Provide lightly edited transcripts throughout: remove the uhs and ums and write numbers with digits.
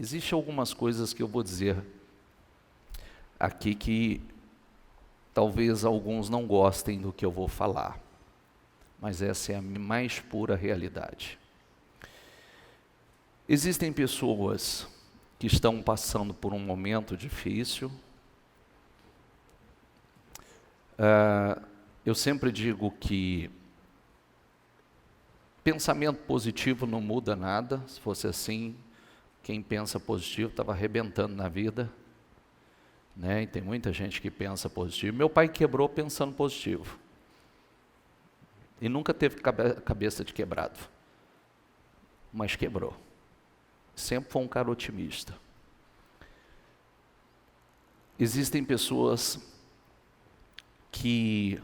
Existem algumas coisas que eu vou dizer aqui que talvez alguns não gostem do que eu vou falar, mas essa é a mais pura realidade. Existem pessoas que estão passando por um momento difícil. Eu sempre digo que pensamento positivo não muda nada. Se fosse assim, quem pensa positivo estava arrebentando na vida, né? E tem muita gente que pensa positivo. Meu pai quebrou pensando positivo. E nunca teve cabeça de quebrado. Mas quebrou. Sempre foi um cara otimista. Existem pessoas que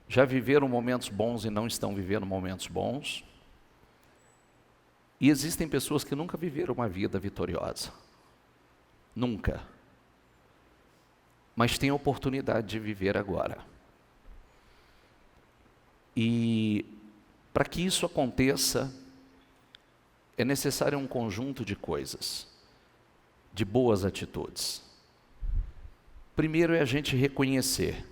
já viveram momentos bons e não estão vivendo momentos bons. E existem pessoas que nunca viveram uma vida vitoriosa. Nunca. Mas têm a oportunidade de viver agora. E para que isso aconteça, é necessário um conjunto de coisas, de boas atitudes. Primeiro é a gente reconhecer.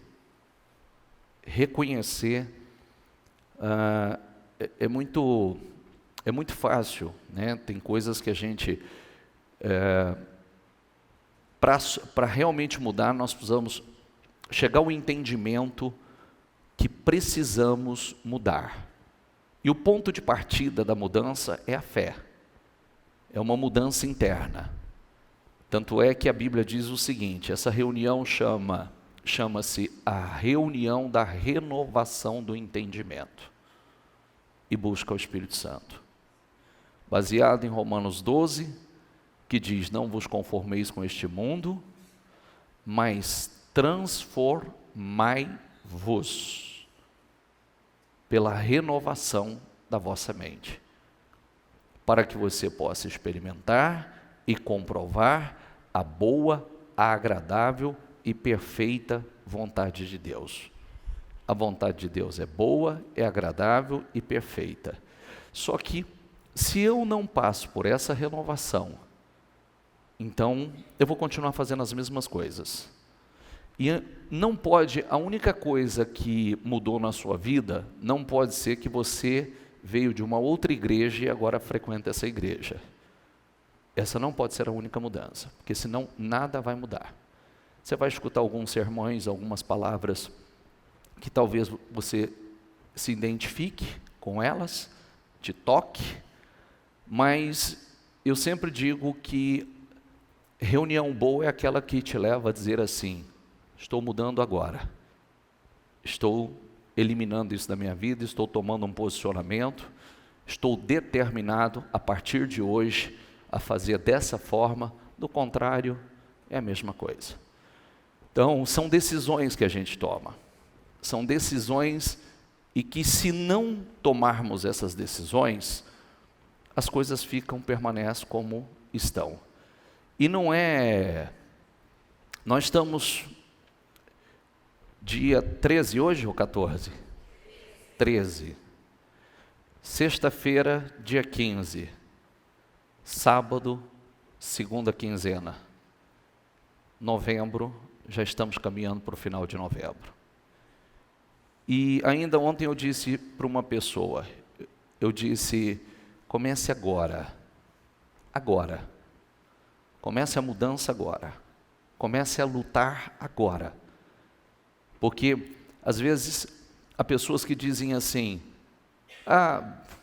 Reconhecer é muito fácil, né? Tem coisas que a gente, para realmente mudar, nós precisamos chegar ao entendimento que precisamos mudar. E o ponto de partida da mudança é a fé. É uma mudança interna. Tanto é que a Bíblia diz o seguinte, essa reunião chama-se a reunião da renovação do entendimento. E busca o Espírito Santo. Baseado em Romanos 12, que diz, não vos conformeis com este mundo, mas transformai-vos pela renovação da vossa mente, para que você possa experimentar e comprovar a boa, a agradável e perfeita vontade de Deus. A vontade de Deus é boa, é agradável e perfeita. Só que, se eu não passo por essa renovação, então eu vou continuar fazendo as mesmas coisas. E não pode, a única coisa que mudou na sua vida, não pode ser que você veio de uma outra igreja e agora frequenta essa igreja. Essa não pode ser a única mudança, porque senão nada vai mudar. Você vai escutar alguns sermões, algumas palavras, que talvez você se identifique com elas, te toque, mas eu sempre digo que reunião boa é aquela que te leva a dizer assim, estou mudando agora, estou eliminando isso da minha vida, estou tomando um posicionamento, estou determinado a partir de hoje a fazer dessa forma, do contrário, é a mesma coisa. Então, são decisões que a gente toma, são decisões e que se não tomarmos essas decisões, as coisas permanecem como estão. E não é, nós estamos dia 13 hoje ou 14? 13. Sexta-feira, dia 15. Sábado, segunda quinzena. Novembro, já estamos caminhando para o final de novembro. E ainda ontem eu disse para uma pessoa, eu disse, comece agora. Agora. Comece a mudança agora. Comece a lutar agora. Porque, às vezes, há pessoas que dizem assim,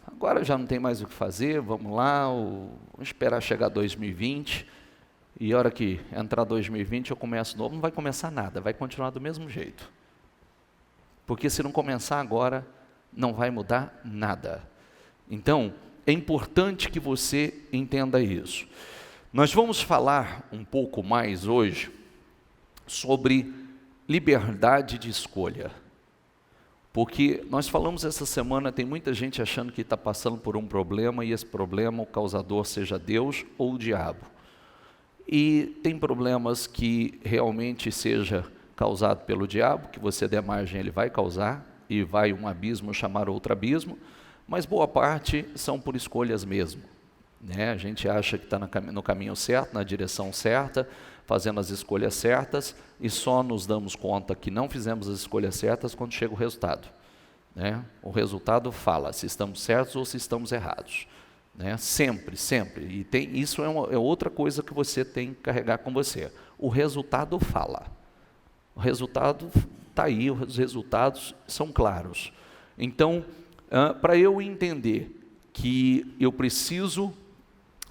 agora já não tem mais o que fazer, vamos lá, vamos esperar chegar 2020, e a hora que entrar 2020 eu começo novo, não vai começar nada, vai continuar do mesmo jeito. Porque se não começar agora, não vai mudar nada. Então, é importante que você entenda isso. Nós vamos falar um pouco mais hoje sobre liberdade de escolha. Porque nós falamos essa semana, tem muita gente achando que está passando por um problema e esse problema, o causador seja Deus ou o diabo. E tem problemas que realmente seja causado pelo diabo, que você der margem ele vai causar, e vai um abismo chamar outro abismo, mas boa parte são por escolhas mesmo. né? A gente acha que está no caminho certo, na direção certa, fazendo as escolhas certas, e só nos damos conta que não fizemos as escolhas certas quando chega o resultado, né? O resultado fala se estamos certos ou se estamos errados, né? Sempre, sempre. E isso é outra coisa que você tem que carregar com você. O resultado fala. O resultado está aí, os resultados são claros. Então, para eu entender que eu preciso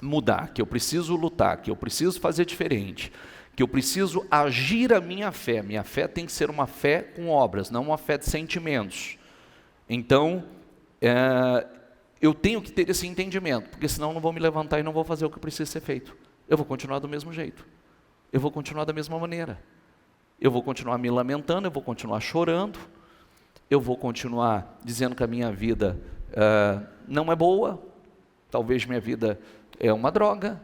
mudar, que eu preciso lutar, que eu preciso fazer diferente, que eu preciso agir a minha fé tem que ser uma fé com obras, não uma fé de sentimentos. Então, eu tenho que ter esse entendimento, porque senão eu não vou me levantar e não vou fazer o que precisa ser feito. Eu vou continuar do mesmo jeito, eu vou continuar da mesma maneira, eu vou continuar me lamentando, eu vou continuar chorando, eu vou continuar dizendo que a minha vida não é boa, talvez minha vida é uma droga,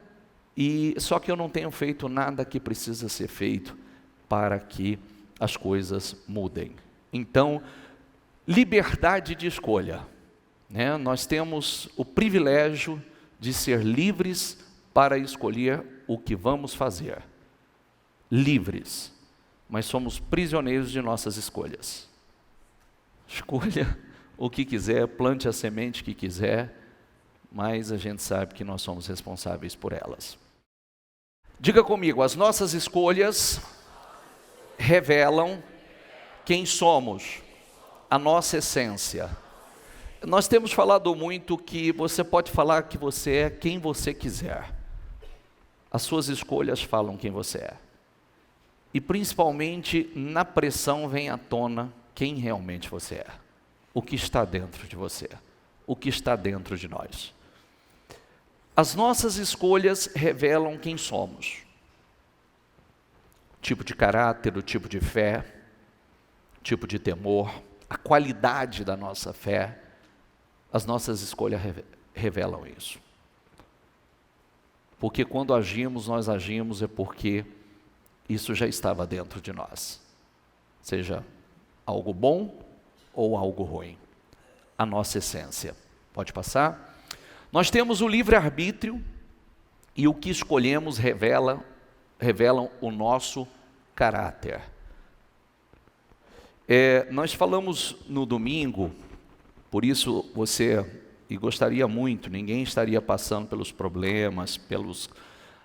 e só que eu não tenho feito nada que precisa ser feito para que as coisas mudem. Então, liberdade de escolha, né? Nós temos o privilégio de ser livres para escolher o que vamos fazer. Livres, mas somos prisioneiros de nossas escolhas. Escolha o que quiser, plante a semente que quiser, mas a gente sabe que nós somos responsáveis por elas. Diga comigo, as nossas escolhas revelam quem somos, a nossa essência. Nós temos falado muito que você pode falar que você é quem você quiser. As suas escolhas falam quem você é. E principalmente na pressão vem à tona quem realmente você é. O que está dentro de você. O que está dentro de nós. As nossas escolhas revelam quem somos. O tipo de caráter, o tipo de fé, o tipo de temor, a qualidade da nossa fé. As nossas escolhas revelam isso. Porque quando agimos, nós agimos é porque isso já estava dentro de nós. Seja algo bom ou algo ruim. A nossa essência. Pode passar? Nós temos o livre-arbítrio e o que escolhemos revelam o nosso caráter. Nós falamos no domingo, por isso e gostaria muito, ninguém estaria passando pelos problemas,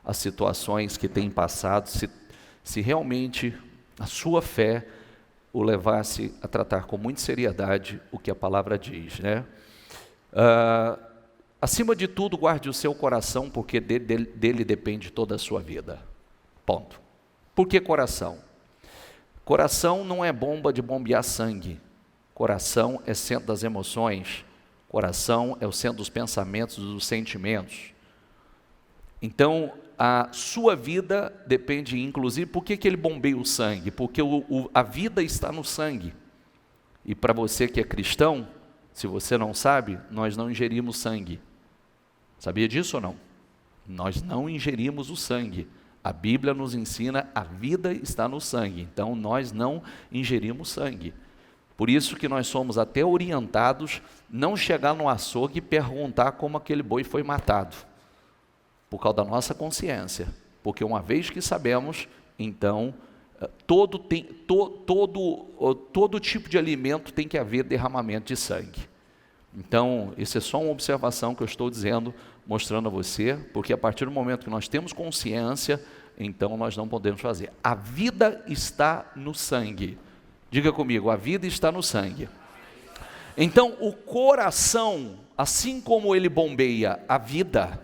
as situações que tem passado, se realmente a sua fé o levasse a tratar com muita seriedade o que a palavra diz, né? Acima de tudo, guarde o seu coração, porque dele depende toda a sua vida. Ponto. Por que coração? Coração não é bomba de bombear sangue. Coração é centro das emoções. Coração é o centro dos pensamentos, dos sentimentos. Então, a sua vida depende, inclusive, por que ele bombeia o sangue? Porque a vida está no sangue. E para você que é cristão, se você não sabe, nós não ingerimos sangue. Sabia disso ou não? Nós não ingerimos o sangue. A Bíblia nos ensina, a vida está no sangue. Então, nós não ingerimos sangue. Por isso que nós somos até orientados não chegar no açougue e perguntar como aquele boi foi matado. Por causa da nossa consciência. Porque uma vez que sabemos, então, todo tipo de alimento tem que haver derramamento de sangue. Então, isso é só uma observação que eu estou dizendo, mostrando a você, porque a partir do momento que nós temos consciência, então nós não podemos fazer. A vida está no sangue. Diga comigo, a vida está no sangue. Então, o coração, assim como ele bombeia a vida,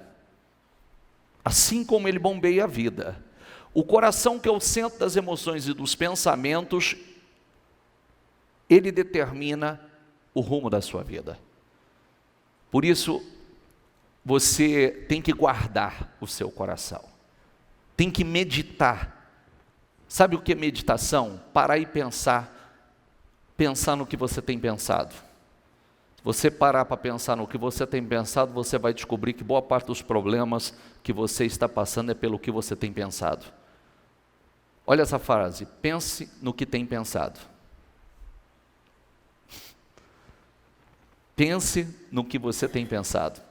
o coração, que é o centro das emoções e dos pensamentos, ele determina o rumo da sua vida. Por isso, você tem que guardar o seu coração, tem que meditar. Sabe o que é meditação? Parar e pensar no que você tem pensado. Se você parar para pensar no que você tem pensado, você vai descobrir que boa parte dos problemas que você está passando é pelo que você tem pensado. Olha essa frase, pense no que tem pensado. Pense no que você tem pensado.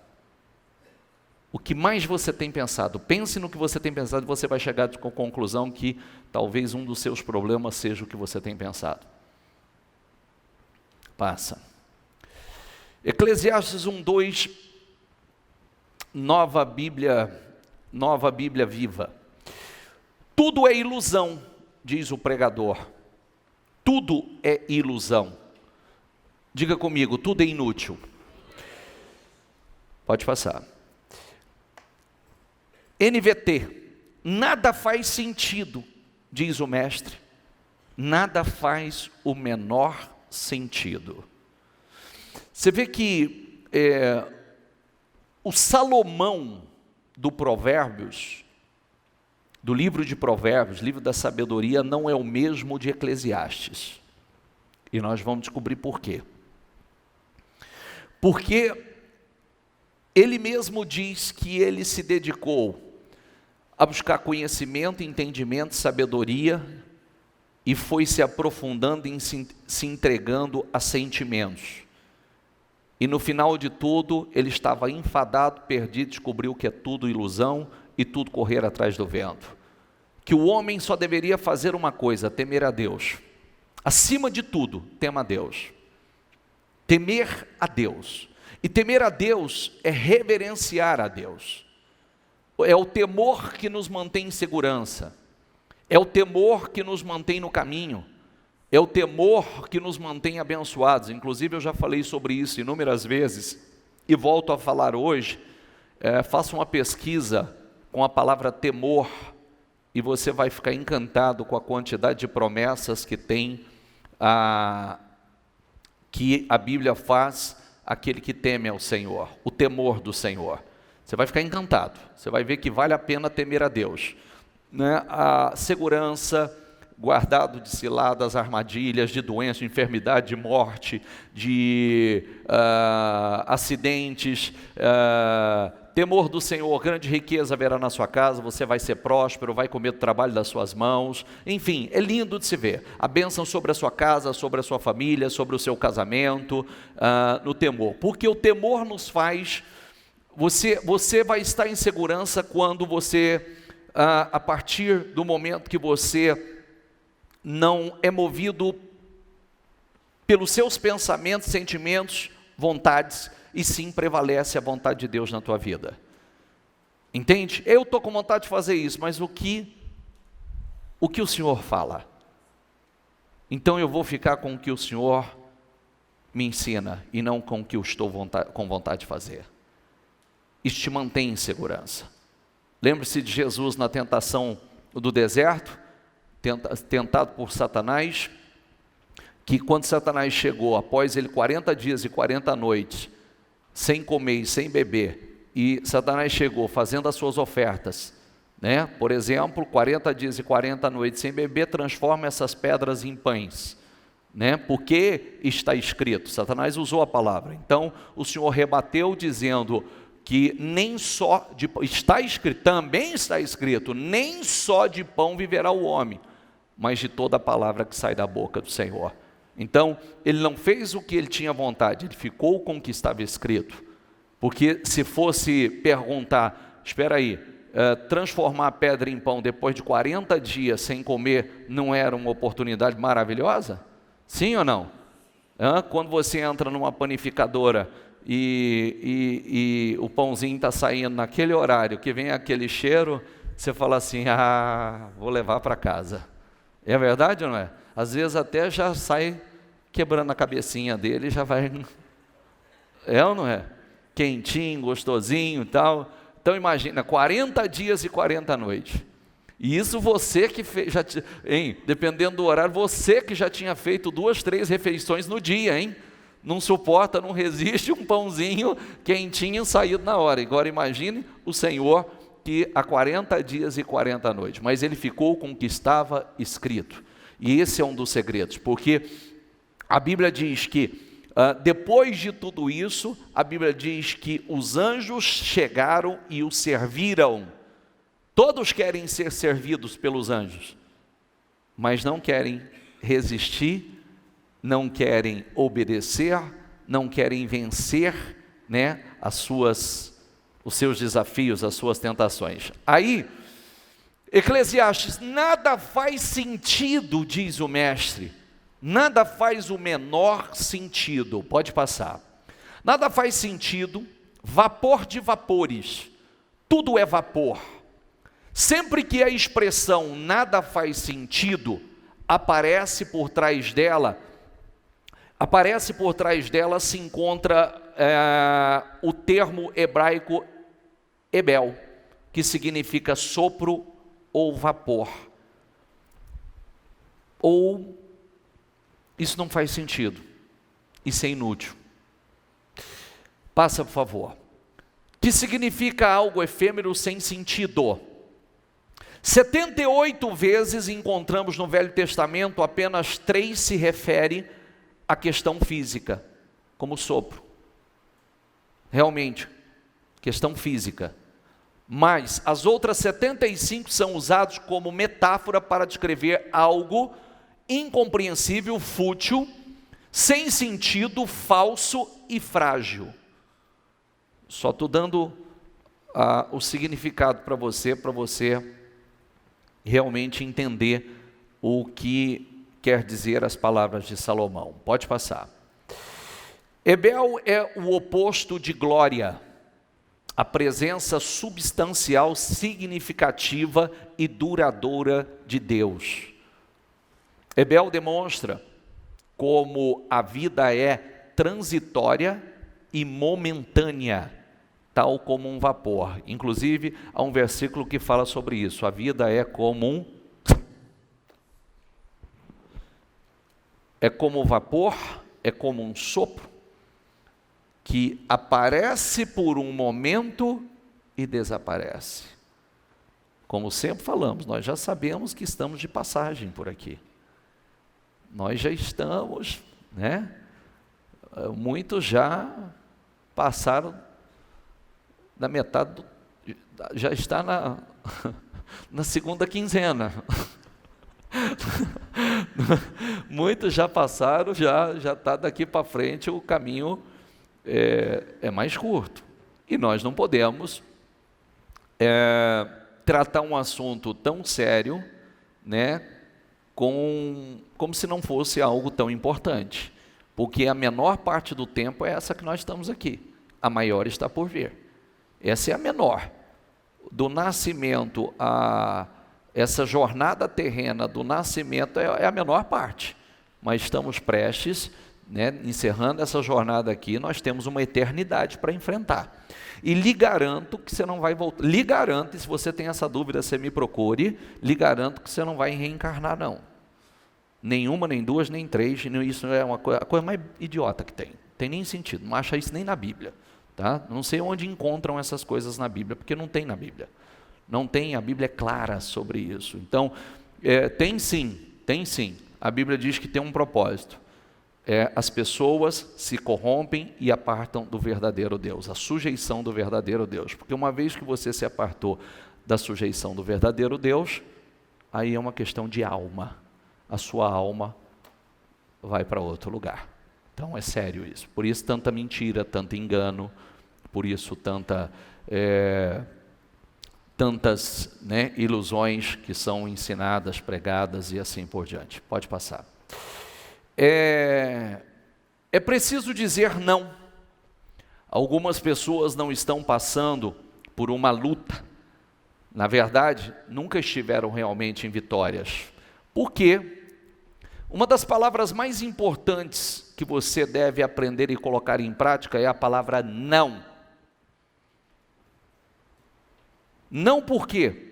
O que mais você tem pensado? Pense no que você tem pensado e você vai chegar com a conclusão que talvez um dos seus problemas seja o que você tem pensado. Passa. Eclesiastes 1:2, Nova Bíblia Viva. Tudo é ilusão, diz o pregador. Tudo é ilusão. Diga comigo, tudo é inútil. Pode passar. NVT, nada faz sentido, diz o mestre. Nada faz o menor sentido. Você vê que o Salomão do Provérbios, do livro de Provérbios, livro da sabedoria, não é o mesmo de Eclesiastes. E nós vamos descobrir por quê. Porque ele mesmo diz que ele se dedicou a buscar conhecimento, entendimento, sabedoria, e foi se aprofundando e se entregando a sentimentos. E no final de tudo, ele estava enfadado, perdido, descobriu que é tudo ilusão e tudo correr atrás do vento. Que o homem só deveria fazer uma coisa, temer a Deus. Acima de tudo, tema a Deus. Temer a Deus. E temer a Deus é reverenciar a Deus. É o temor que nos mantém em segurança. É o temor que nos mantém no caminho. É o temor que nos mantém abençoados. Inclusive eu já falei sobre isso inúmeras vezes e volto a falar hoje. Faça uma pesquisa com a palavra temor e você vai ficar encantado com a quantidade de promessas que tem, que a Bíblia faz àquele que teme ao Senhor, o temor do Senhor. Você vai ficar encantado, você vai ver que vale a pena temer a Deus, né? A segurança, guardado de ciladas, armadilhas, de doença, de enfermidade, de morte, de acidentes, temor do Senhor, grande riqueza haverá na sua casa, você vai ser próspero, vai comer do trabalho das suas mãos, enfim, é lindo de se ver, a bênção sobre a sua casa, sobre a sua família, sobre o seu casamento, no temor, porque o temor nos faz, você vai estar em segurança quando você, a partir do momento que você não é movido pelos seus pensamentos, sentimentos, vontades, e sim prevalece a vontade de Deus na tua vida. Entende? Eu estou com vontade de fazer isso, mas o que o Senhor fala? Então eu vou ficar com o que o Senhor me ensina, e não com o que eu estou com vontade de fazer. Isso te mantém em segurança. Lembre-se de Jesus na tentação do deserto, tentado por Satanás, que quando Satanás chegou, após ele 40 dias e 40 noites, sem comer e sem beber, e Satanás chegou fazendo as suas ofertas, né? Por exemplo, 40 dias e 40 noites sem beber, transforma essas pedras em pães, né? Porque está escrito, Satanás usou a palavra, então o Senhor rebateu dizendo que nem só de pão, também está escrito, nem só de pão viverá o homem, mas de toda a palavra que sai da boca do Senhor. Então, ele não fez o que ele tinha vontade, ele ficou com o que estava escrito, porque se fosse perguntar, espera aí, transformar a pedra em pão depois de 40 dias sem comer, não era uma oportunidade maravilhosa? Sim ou não? Quando você entra numa panificadora e o pãozinho está saindo naquele horário, que vem aquele cheiro, você fala assim, vou levar para casa. É verdade ou não é? Às vezes até já sai quebrando a cabecinha dele, já vai... É ou não é? Quentinho, gostosinho e tal. Então imagina, 40 dias e 40 noites. E isso você que fez, dependendo do horário, você que já tinha feito 2, 3 refeições no dia, hein? Não suporta, não resiste um pãozinho quentinho saído na hora. Agora imagine o Senhor que há 40 dias e 40 noites, mas ele ficou com o que estava escrito. E esse é um dos segredos, porque a Bíblia diz que, depois de tudo isso, a Bíblia diz que os anjos chegaram e o serviram. Todos querem ser servidos pelos anjos, mas não querem resistir, não querem obedecer, não querem vencer, né, as suas os seus desafios, as suas tentações. Aí, Eclesiastes, nada faz sentido, diz o mestre, nada faz o menor sentido, pode passar. Nada faz sentido, vapor de vapores, tudo é vapor. Sempre que a expressão nada faz sentido aparece por trás dela se encontra o termo hebraico ebel, que significa sopro ou vapor. Ou isso não faz sentido, isso é inútil. Passa, por favor. Que significa algo efêmero sem sentido. 78 vezes encontramos no Velho Testamento, apenas 3 se refere à questão física, como sopro. Realmente, questão física. Mas as outras 75 são usados como metáfora para descrever algo incompreensível, fútil, sem sentido, falso e frágil. Só estou dando o significado para você realmente entender o que quer dizer as palavras de Salomão. Pode passar. Ebel é o oposto de glória, a presença substancial, significativa e duradoura de Deus. Ebel demonstra como a vida é transitória e momentânea, tal como um vapor. Inclusive, há um versículo que fala sobre isso. A vida é como um vapor, é como um sopro, que aparece por um momento e desaparece. Como sempre falamos, nós já sabemos que estamos de passagem por aqui. Nós já estamos, né? Muitos já passaram da metade, já está na segunda quinzena. Muitos já passaram, já está daqui para frente, o caminho é mais curto. E nós não podemos tratar um assunto tão sério, né, como se não fosse algo tão importante. Porque a menor parte do tempo é essa que nós estamos aqui. A maior está por vir. Essa é a menor. Do nascimento essa jornada terrena do nascimento é a menor parte. Mas estamos prestes, né, encerrando essa jornada aqui, nós temos uma eternidade para enfrentar. E lhe garanto que você não vai voltar. Lhe garanto, e se você tem essa dúvida, você me procure, lhe garanto que você não vai reencarnar, não. Nenhuma, nem duas, nem três, isso é a coisa mais idiota que tem. Tem nem sentido, não acha isso nem na Bíblia. Tá? Não sei onde encontram essas coisas na Bíblia, porque não tem na Bíblia. Não tem, a Bíblia é clara sobre isso. Então, tem sim. A Bíblia diz que tem um propósito. As pessoas se corrompem e apartam do verdadeiro Deus, a sujeição do verdadeiro Deus. Porque uma vez que você se apartou da sujeição do verdadeiro Deus, aí é uma questão de alma. A sua alma vai para outro lugar. Então é sério isso. Por isso tanta mentira, tanto engano, por isso tantas ilusões que são ensinadas, pregadas e assim por diante. Pode passar. É preciso dizer não. Algumas pessoas não estão passando por uma luta. Na verdade, nunca estiveram realmente em vitórias. Por quê? Uma das palavras mais importantes que você deve aprender e colocar em prática é a palavra não. Não por quê?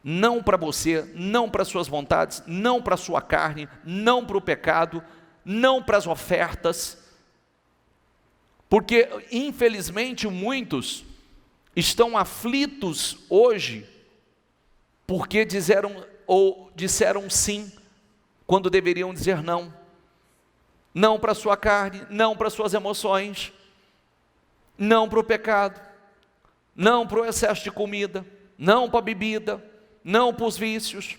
Não para você, não para suas vontades, não para a sua carne, não para o pecado, não para as ofertas. Porque, infelizmente, muitos estão aflitos hoje porque disseram sim quando deveriam dizer não. Não para a sua carne, não para as suas emoções, não para o pecado, não para o excesso de comida, não para a bebida, não para os vícios.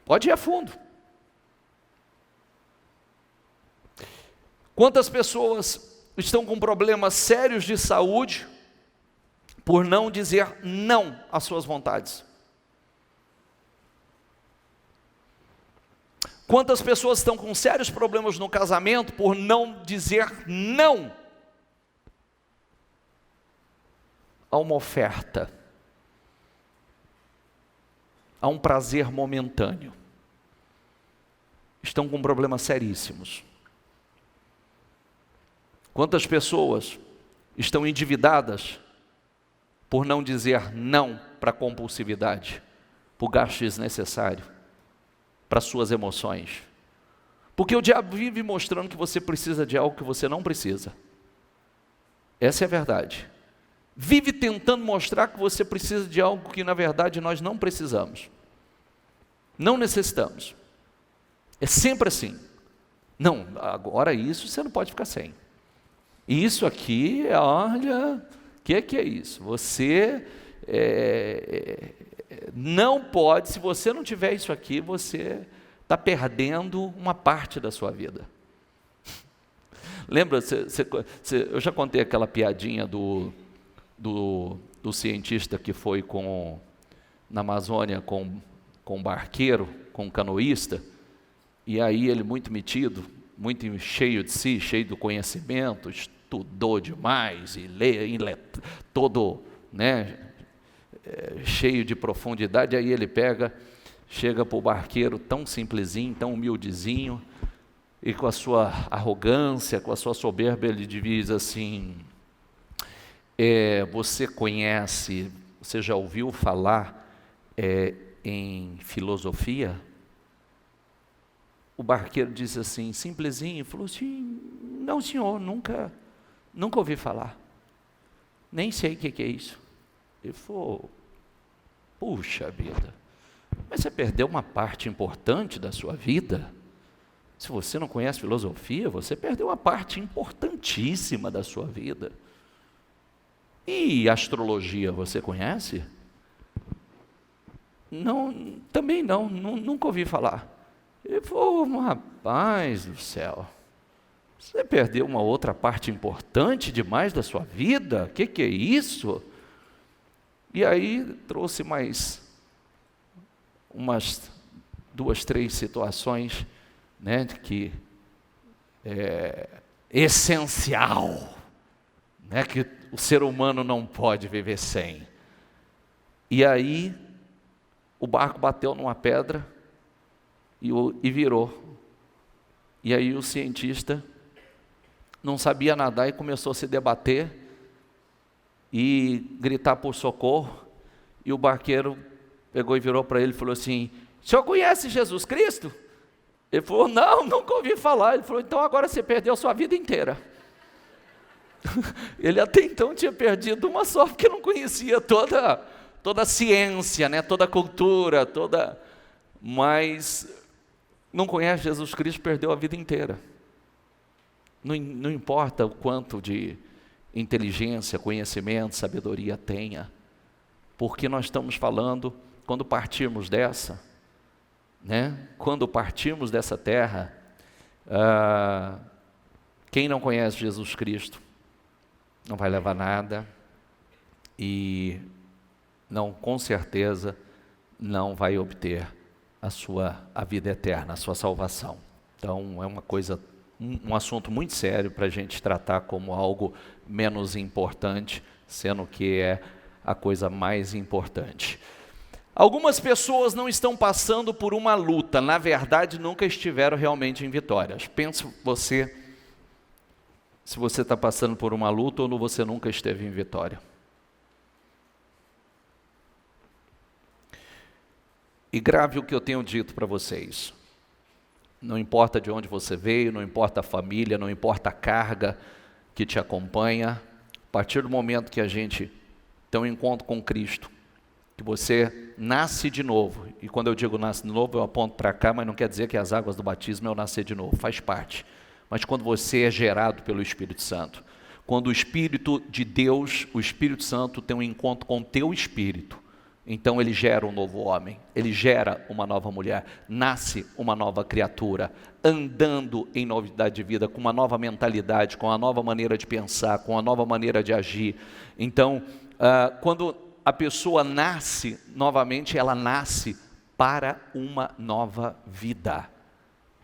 Pode ir a fundo. Quantas pessoas estão com problemas sérios de saúde por não dizer não às suas vontades. Quantas pessoas estão com sérios problemas no casamento por não dizer não a uma oferta, a um prazer momentâneo? Estão com problemas seríssimos. Quantas pessoas estão endividadas por não dizer não para a compulsividade, para o gasto desnecessário, para suas emoções? Porque o diabo vive mostrando que você precisa de algo que você não precisa. Essa é a verdade. Vive tentando mostrar que você precisa de algo que na verdade nós não precisamos. Não necessitamos. É sempre assim. Não, agora isso você não pode ficar sem. Isso aqui, olha, o que é isso? Você não pode, se você não tiver isso aqui, você está perdendo uma parte da sua vida. Lembra, eu já contei aquela piadinha do cientista que foi na Amazônia com um barqueiro, com um canoísta, e aí ele muito metido, muito cheio de si, cheio do conhecimento, estudou demais, e todo, né, cheio de profundidade. Aí ele chega para o barqueiro tão simplesinho, tão humildezinho, e com a sua arrogância, com a sua soberba, ele diz assim: você já ouviu falar em filosofia? O barqueiro disse assim, simplesinho, falou assim: não, senhor, nunca ouvi falar, nem sei o que é isso. Ele falou: puxa vida, mas você perdeu uma parte importante da sua vida. Se você não conhece filosofia, você perdeu uma parte importantíssima da sua vida. E astrologia, você conhece? Não, também não, nunca ouvi falar. Ele falou: rapaz do céu, você perdeu uma outra parte importante demais da sua vida? O que é isso? E aí trouxe mais umas 2, 3 situações, né, que é essencial, né, que o ser humano não pode viver sem. E aí o barco bateu numa pedra e virou. E aí o cientista não sabia nadar e começou a se debater e gritar por socorro. E o barqueiro pegou e virou para ele e falou assim: o senhor conhece Jesus Cristo? Ele falou: não, nunca ouvi falar. Ele falou: então agora você perdeu a sua vida inteira. Ele até então tinha perdido uma só, porque não conhecia toda a ciência, né? Toda a cultura, mas não conhece Jesus Cristo, perdeu a vida inteira. Não importa o quanto de inteligência, conhecimento, sabedoria tenha, porque nós estamos falando, quando partirmos dessa, né? Quando partirmos dessa terra, quem não conhece Jesus Cristo não vai levar nada e não, com certeza, não vai obter a vida eterna, a sua salvação. Então é um assunto muito sério para a gente tratar como algo menos importante, sendo que é a coisa mais importante. Algumas pessoas não estão passando por uma luta, na verdade nunca estiveram realmente em vitórias. Pense se você está passando por uma luta ou você nunca esteve em vitória. E grave o que eu tenho dito para vocês. Não importa de onde você veio, não importa a família, não importa a carga que te acompanha, a partir do momento que a gente tem um encontro com Cristo, que você nasce de novo, e quando eu digo nasce de novo, eu aponto para cá, mas não quer dizer que as águas do batismo é o nascer de novo, faz parte. Mas quando você é gerado pelo Espírito Santo, quando o Espírito de Deus, o Espírito Santo tem um encontro com o teu espírito, então ele gera um novo homem, ele gera uma nova mulher, nasce uma nova criatura, andando em novidade de vida, com uma nova mentalidade, com uma nova maneira de pensar, com uma nova maneira de agir. Então, quando a pessoa nasce novamente, ela nasce para uma nova vida.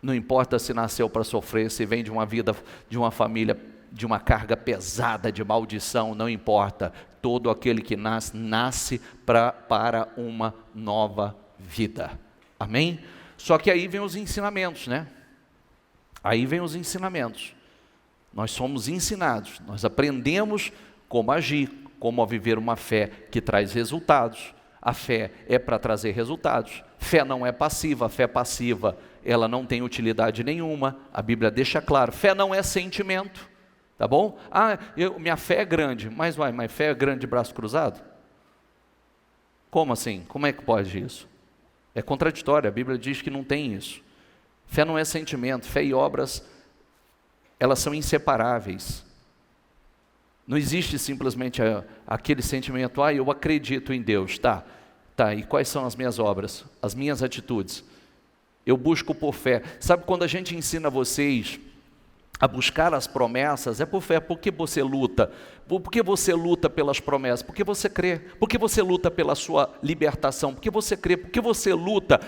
Não importa se nasceu para sofrer, se vem de uma vida, de uma família, de uma carga pesada de maldição, não importa. Todo aquele que nasce para uma nova vida. Amém? Só que aí vem os ensinamentos, né? Aí vem os ensinamentos. Nós somos ensinados, nós aprendemos como agir, como viver uma fé que traz resultados. A fé é para trazer resultados. Fé não é passiva, a fé passiva, ela não tem utilidade nenhuma. A Bíblia deixa claro, fé não é sentimento, tá bom? Minha fé é grande, mas fé é grande de braço cruzado? Como assim? Como é que pode isso? É contraditório, a Bíblia diz que não tem isso. Fé não é sentimento, fé e obras, elas são inseparáveis. Não existe simplesmente aquele sentimento, eu acredito em Deus, tá, e quais são as minhas obras, as minhas atitudes? Eu busco por fé. Sabe, quando a gente ensina vocês a buscar as promessas, é por fé. Por que você luta? Por que você luta pelas promessas? Porque você crê. Por que você luta pela sua libertação? Porque você crê. Por que você luta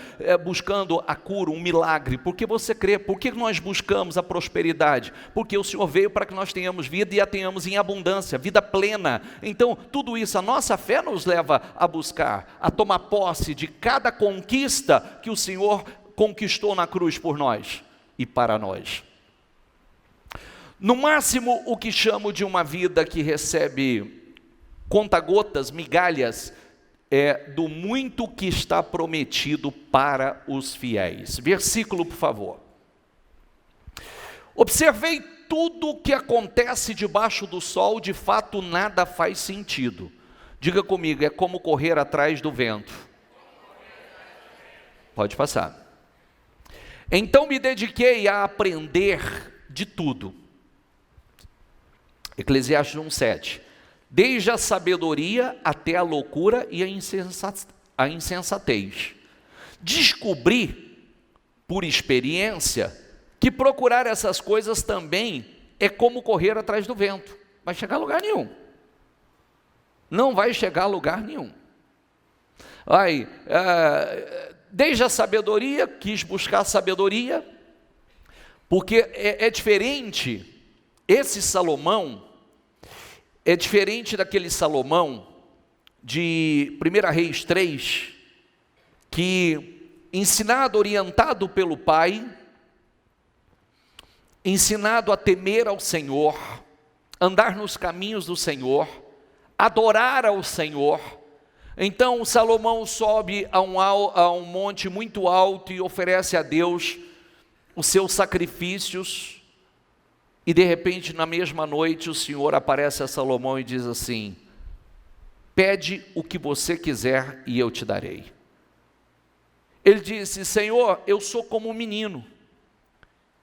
buscando a cura, um milagre? Porque você crê. Por que nós buscamos a prosperidade? Porque o Senhor veio para que nós tenhamos vida e a tenhamos em abundância, vida plena. Então, tudo isso, a nossa fé nos leva a buscar, a tomar posse de cada conquista que o Senhor conquistou na cruz por nós e para nós. No máximo, o que chamo de uma vida que recebe conta-gotas, migalhas, do muito que está prometido para os fiéis. Versículo, por favor. Observei tudo o que acontece debaixo do sol, de fato nada faz sentido. Diga comigo, é como correr atrás do vento. Pode passar. Então me dediquei a aprender de tudo. Eclesiastes 1:7, desde a sabedoria até a loucura e a insensatez. Descobri, por experiência, que procurar essas coisas também é como correr atrás do vento. Vai chegar a lugar nenhum. Não vai chegar a lugar nenhum. Desde a sabedoria, quis buscar a sabedoria, porque é diferente. Esse Salomão é diferente daquele Salomão de 1 Reis 3, que ensinado, orientado pelo pai, ensinado a temer ao Senhor, andar nos caminhos do Senhor, adorar ao Senhor. Então Salomão sobe a um monte muito alto e oferece a Deus os seus sacrifícios. E de repente, na mesma noite, o Senhor aparece a Salomão e diz assim: pede o que você quiser e eu te darei. Ele disse: Senhor, eu sou como um menino,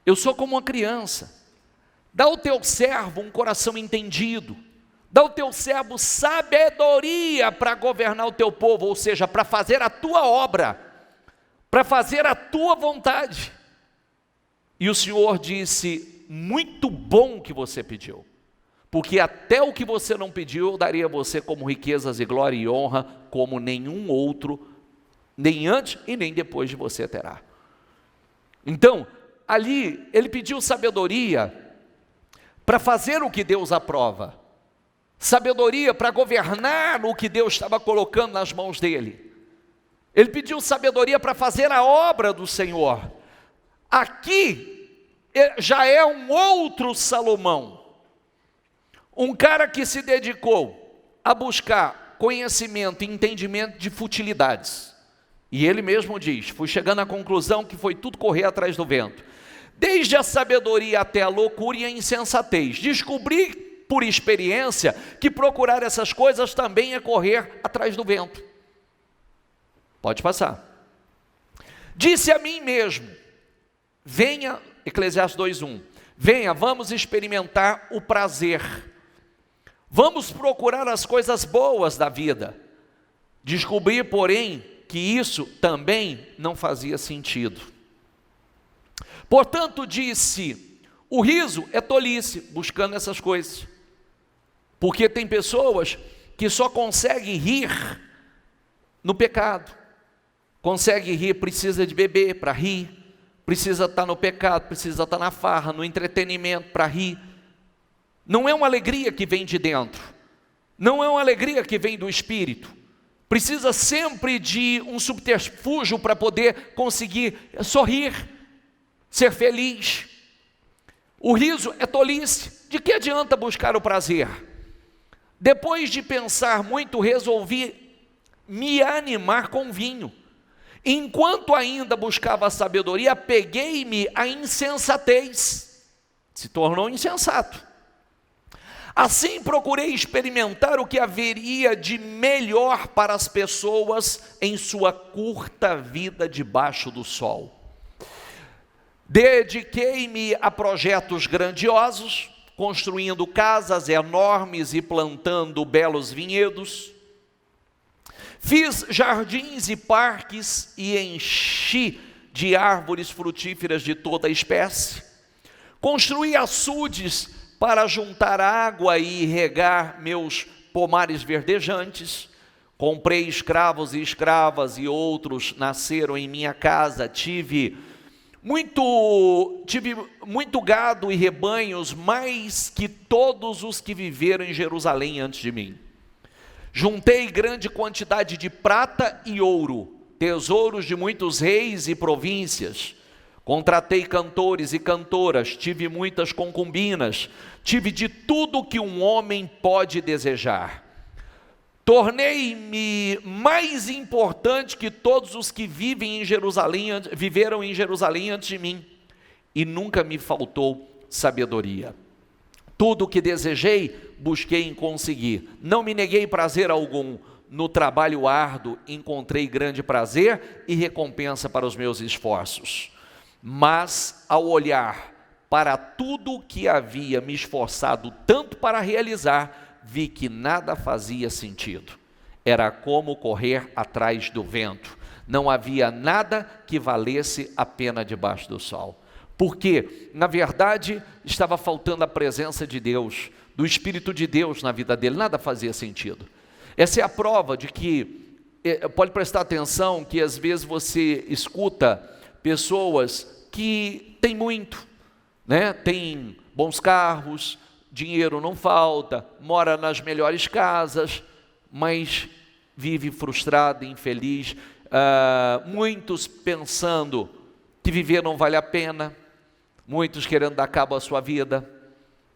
eu sou como uma criança, dá ao teu servo um coração entendido, dá ao teu servo sabedoria para governar o teu povo, ou seja, para fazer a tua obra, para fazer a tua vontade. E o Senhor disse: muito bom que você pediu, porque até o que você não pediu eu daria a você como riquezas e glória e honra, como nenhum outro, nem antes e nem depois de você terá. Então, ali ele pediu sabedoria para fazer o que Deus aprova, sabedoria para governar o que Deus estava colocando nas mãos dele. Ele pediu sabedoria para fazer a obra do Senhor. Aqui já é um outro Salomão, um cara que se dedicou a buscar conhecimento e entendimento de futilidades, e ele mesmo diz, fui chegando à conclusão que foi tudo correr atrás do vento, desde a sabedoria até a loucura e a insensatez. Descobri por experiência que procurar essas coisas também é correr atrás do vento. Pode passar. Disse a mim mesmo, venha, Eclesiastes 2:1, venha, vamos experimentar o prazer, vamos procurar as coisas boas da vida. Descobri, porém, que isso também não fazia sentido. Portanto, disse: o riso é tolice, buscando essas coisas. Porque tem pessoas que só conseguem rir no pecado. Consegue rir, precisa de beber para rir, precisa estar no pecado, precisa estar na farra, no entretenimento para rir. Não é uma alegria que vem de dentro, não é uma alegria que vem do espírito. Precisa sempre de um subterfúgio para poder conseguir sorrir, ser feliz. O riso é tolice. De que adianta buscar o prazer? Depois de pensar muito, resolvi me animar com vinho. Enquanto ainda buscava a sabedoria, peguei-me à insensatez. Se tornou insensato. Assim procurei experimentar o que haveria de melhor para as pessoas em sua curta vida debaixo do sol. Dediquei-me a projetos grandiosos, construindo casas enormes e plantando belos vinhedos. Fiz jardins e parques e enchi de árvores frutíferas de toda espécie. Construí açudes para juntar água e regar meus pomares verdejantes. Comprei escravos e escravas e outros nasceram em minha casa. Tive muito gado e rebanhos, mais que todos os que viveram em Jerusalém antes de mim. Juntei grande quantidade de prata e ouro, tesouros de muitos reis e províncias. Contratei cantores e cantoras, tive muitas concubinas, tive de tudo que um homem pode desejar. Tornei-me mais importante que todos os que viveram em Jerusalém antes de mim, e nunca me faltou sabedoria. Tudo o que desejei, busquei em conseguir. Não me neguei prazer algum. No trabalho árduo, encontrei grande prazer e recompensa para os meus esforços. Mas, ao olhar para tudo o que havia me esforçado tanto para realizar, vi que nada fazia sentido. Era como correr atrás do vento. Não havia nada que valesse a pena debaixo do sol. Porque, na verdade, estava faltando a presença de Deus, do Espírito de Deus na vida dele. Nada fazia sentido. Essa é a prova de que, pode prestar atenção, que às vezes você escuta pessoas que têm muito, né? Tem bons carros, dinheiro não falta, mora nas melhores casas, mas vive frustrado, infeliz. Muitos pensando que viver não vale a pena, muitos querendo dar cabo à sua vida,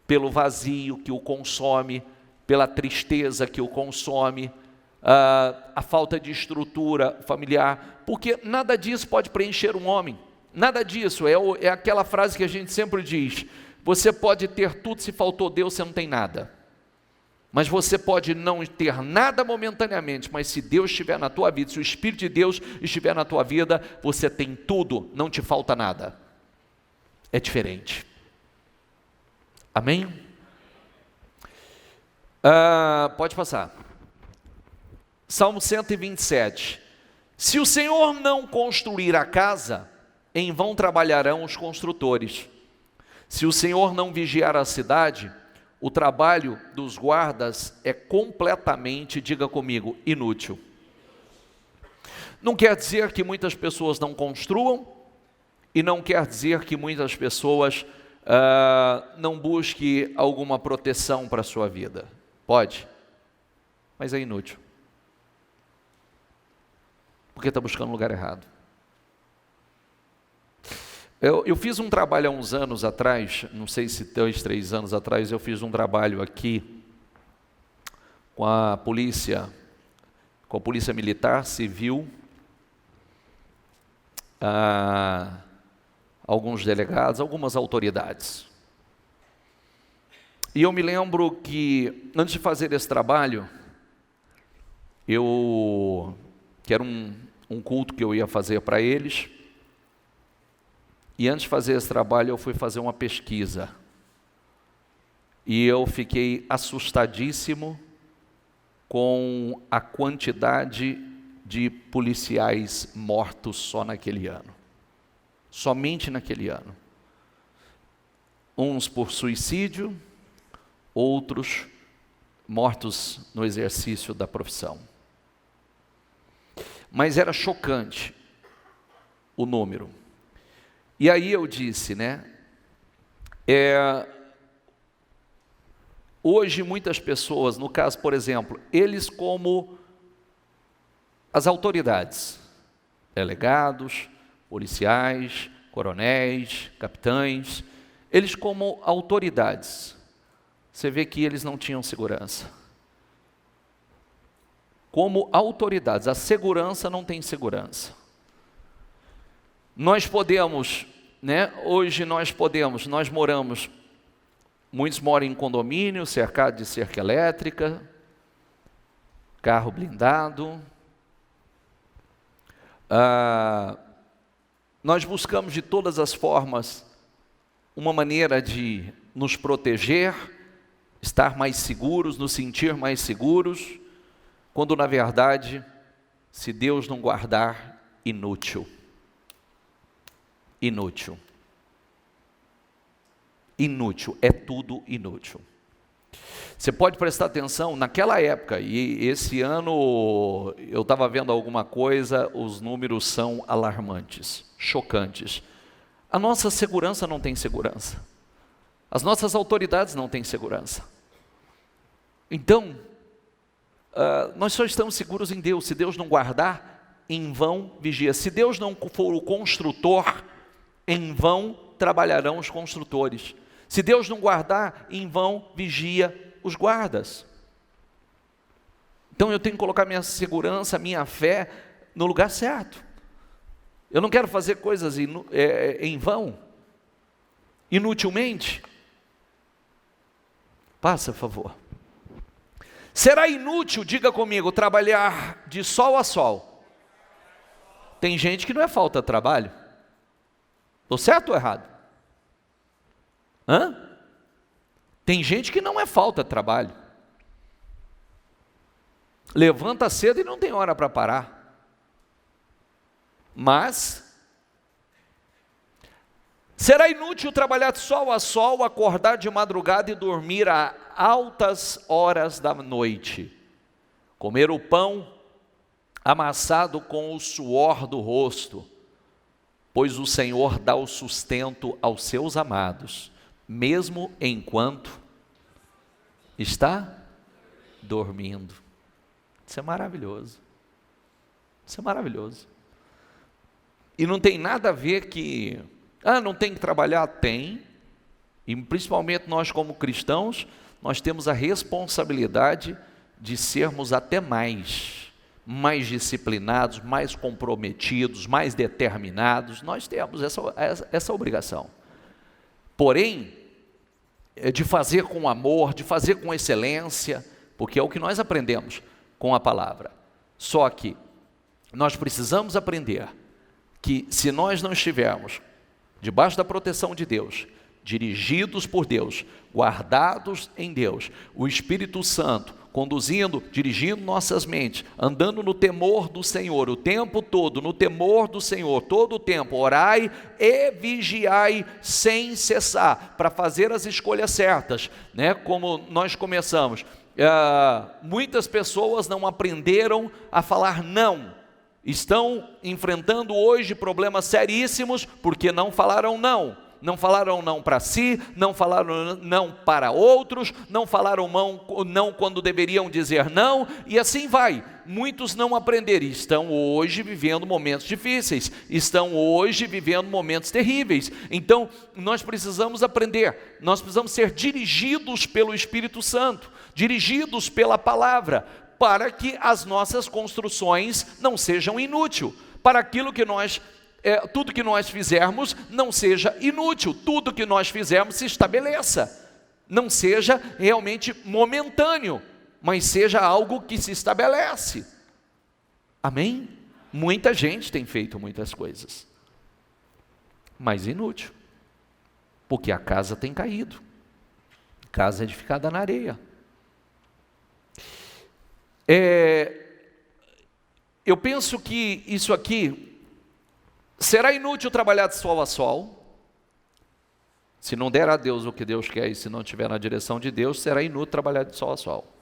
pelo vazio que o consome, pela tristeza que o consome, a falta de estrutura familiar, porque nada disso pode preencher um homem, nada disso, é aquela frase que a gente sempre diz: você pode ter tudo, se faltou Deus, você não tem nada. Mas você pode não ter nada momentaneamente, mas se Deus estiver na tua vida, se o Espírito de Deus estiver na tua vida, você tem tudo, não te falta nada. É diferente. Amém? Pode passar. Salmo 127. Se o Senhor não construir a casa, em vão trabalharão os construtores. Se o Senhor não vigiar a cidade, o trabalho dos guardas é completamente, diga comigo, inútil. Não quer dizer que muitas pessoas não construam, e não quer dizer que muitas pessoas não busquem alguma proteção para a sua vida. Pode, mas é inútil. Porque está buscando o lugar errado. Eu fiz um trabalho há uns anos atrás, não sei se 2, 3 anos atrás, eu fiz um trabalho aqui com a polícia militar, civil, alguns delegados, algumas autoridades. E eu me lembro que, antes de fazer esse trabalho, que era um culto que eu ia fazer para eles, e antes de fazer esse trabalho, eu fui fazer uma pesquisa. E eu fiquei assustadíssimo com a quantidade de policiais mortos só naquele ano. Somente naquele ano. Uns por suicídio, outros mortos no exercício da profissão. Mas era chocante o número. E aí eu disse, hoje muitas pessoas, no caso, por exemplo, eles como as autoridades, delegados, policiais, coronéis, capitães, eles como autoridades, você vê que eles não tinham segurança. Como autoridades, a segurança não tem segurança. Nós podemos, hoje nós moramos, muitos moram em condomínio, cercado de cerca elétrica, carro blindado. Nós buscamos de todas as formas uma maneira de nos proteger, estar mais seguros, nos sentir mais seguros, quando na verdade, se Deus não guardar, inútil. Inútil. Inútil, é tudo inútil. Você pode prestar atenção, naquela época, e esse ano eu estava vendo alguma coisa, os números são alarmantes, chocantes. A nossa segurança não tem segurança. As nossas autoridades não têm segurança. Então, nós só estamos seguros em Deus. Se Deus não guardar, em vão vigia. Se Deus não for o construtor, em vão trabalharão os construtores. Se Deus não guardar, em vão vigia os guardas. Então eu tenho que colocar minha segurança, minha fé no lugar certo. Eu não quero fazer coisas em vão, inutilmente. Passa, por favor. Será inútil, diga comigo, trabalhar de sol a sol. Tem gente que não é falta de trabalho. Estou certo ou errado? Tem gente que não é falta de trabalho. Levanta cedo e não tem hora para parar. Mas será inútil trabalhar de sol a sol, acordar de madrugada e dormir a altas horas da noite, comer o pão amassado com o suor do rosto, pois o Senhor dá o sustento aos seus amados, mesmo enquanto está dormindo. Isso é maravilhoso. Isso é maravilhoso. E não tem nada a ver que, não tem que trabalhar, tem. E principalmente nós como cristãos, nós temos a responsabilidade de sermos até mais disciplinados, mais comprometidos, mais determinados. Nós temos essa obrigação. Porém, de fazer com amor, de fazer com excelência, porque é o que nós aprendemos com a palavra. Só que nós precisamos aprender que se nós não estivermos debaixo da proteção de Deus, dirigidos por Deus, guardados em Deus, o Espírito Santo conduzindo, dirigindo nossas mentes, andando no temor do Senhor o tempo todo, no temor do Senhor todo o tempo, orai e vigiai sem cessar, para fazer as escolhas certas, como nós começamos. Muitas pessoas não aprenderam a falar não, estão enfrentando hoje problemas seríssimos porque não falaram não. Não falaram não para si, não falaram não para outros, não falaram não quando deveriam dizer não, e assim vai. Muitos não aprenderam, estão hoje vivendo momentos difíceis, estão hoje vivendo momentos terríveis. Então, nós precisamos aprender, nós precisamos ser dirigidos pelo Espírito Santo, dirigidos pela palavra, para que as nossas construções não sejam inúteis, para aquilo que tudo que nós fizermos não seja inútil, tudo que nós fizermos se estabeleça, não seja realmente momentâneo, mas seja algo que se estabelece. Amém? Muita gente tem feito muitas coisas, mas inútil, porque a casa tem caído, casa edificada na areia. Eu penso que isso aqui será inútil trabalhar de sol a sol. Se não der a Deus o que Deus quer e se não estiver na direção de Deus, será inútil trabalhar de sol a sol.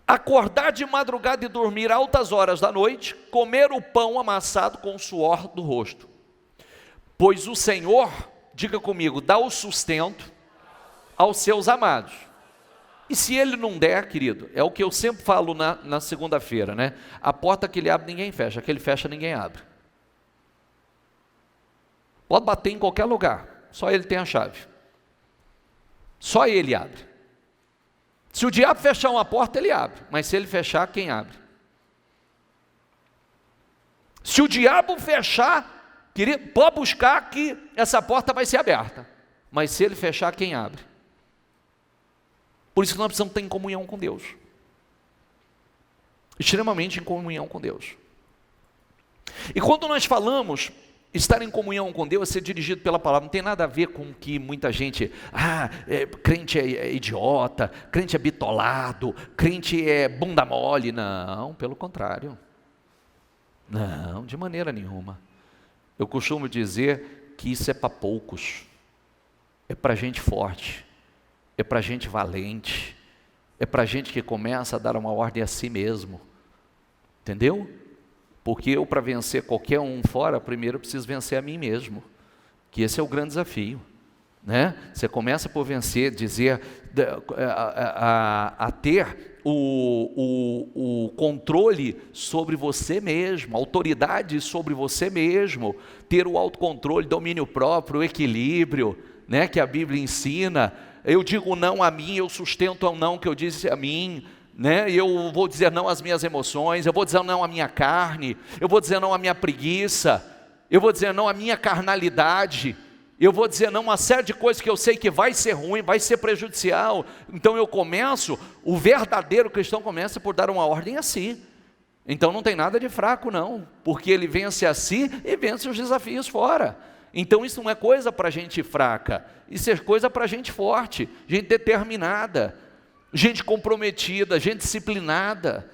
Acordar de madrugada e dormir altas horas da noite, comer o pão amassado com o suor do rosto. Pois o Senhor, diga comigo, dá o sustento aos seus amados. E se Ele não der, querido, é o que eu sempre falo na segunda-feira, né? A porta que Ele abre, ninguém fecha. A que Ele fecha, ninguém abre. Pode bater em qualquer lugar, só Ele tem a chave. Só Ele abre. Se o diabo fechar uma porta, ele abre, mas se ele fechar, quem abre? Se o diabo fechar, querido, pode buscar que essa porta vai ser aberta, mas se ele fechar, quem abre? Por isso que nós precisamos estar em comunhão com Deus, extremamente em comunhão com Deus. E quando nós falamos estar em comunhão com Deus, ser dirigido pela palavra, não tem nada a ver com que muita gente, crente é idiota, crente é bitolado, crente é bunda mole. Não, pelo contrário. Não, de maneira nenhuma. Eu costumo dizer que isso é para poucos, é para gente forte, é para gente valente, é para gente que começa a dar uma ordem a si mesmo, entendeu? Porque eu, para vencer qualquer um fora, primeiro eu preciso vencer a mim mesmo, que esse é o grande desafio, né? Você começa por vencer, dizer, a ter o controle sobre você mesmo, autoridade sobre você mesmo, ter o autocontrole, domínio próprio, o equilíbrio, né, que a Bíblia ensina. Eu digo não a mim, eu sustento o não que eu disse a mim, né? Eu vou dizer não às minhas emoções, eu vou dizer não à minha carne, eu vou dizer não à minha preguiça, eu vou dizer não à minha carnalidade, eu vou dizer não a uma série de coisas que eu sei que vai ser ruim, vai ser prejudicial. Então o verdadeiro cristão começa por dar uma ordem a si. Então não tem nada de fraco não, porque ele vence a si e vence os desafios fora. Então isso não é coisa para gente fraca, isso é coisa para gente forte, gente determinada, gente comprometida, gente disciplinada.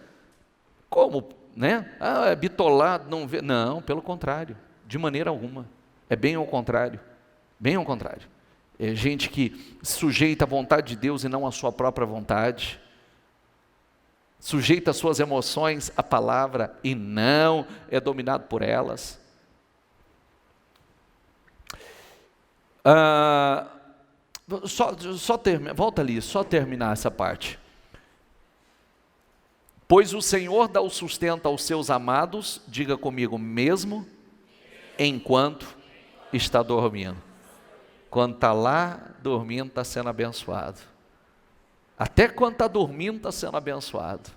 Como, né? É bitolado, não vê. Não, pelo contrário, de maneira alguma. É bem ao contrário, bem ao contrário. É gente que sujeita à vontade de Deus e não à sua própria vontade. Sujeita as suas emoções à palavra e não é dominado por elas. Volta ali, só terminar essa parte. Pois o Senhor dá o sustento aos seus amados, diga comigo, mesmo enquanto está dormindo. Quando está lá dormindo, está sendo abençoado. Até quando está dormindo, está sendo abençoado.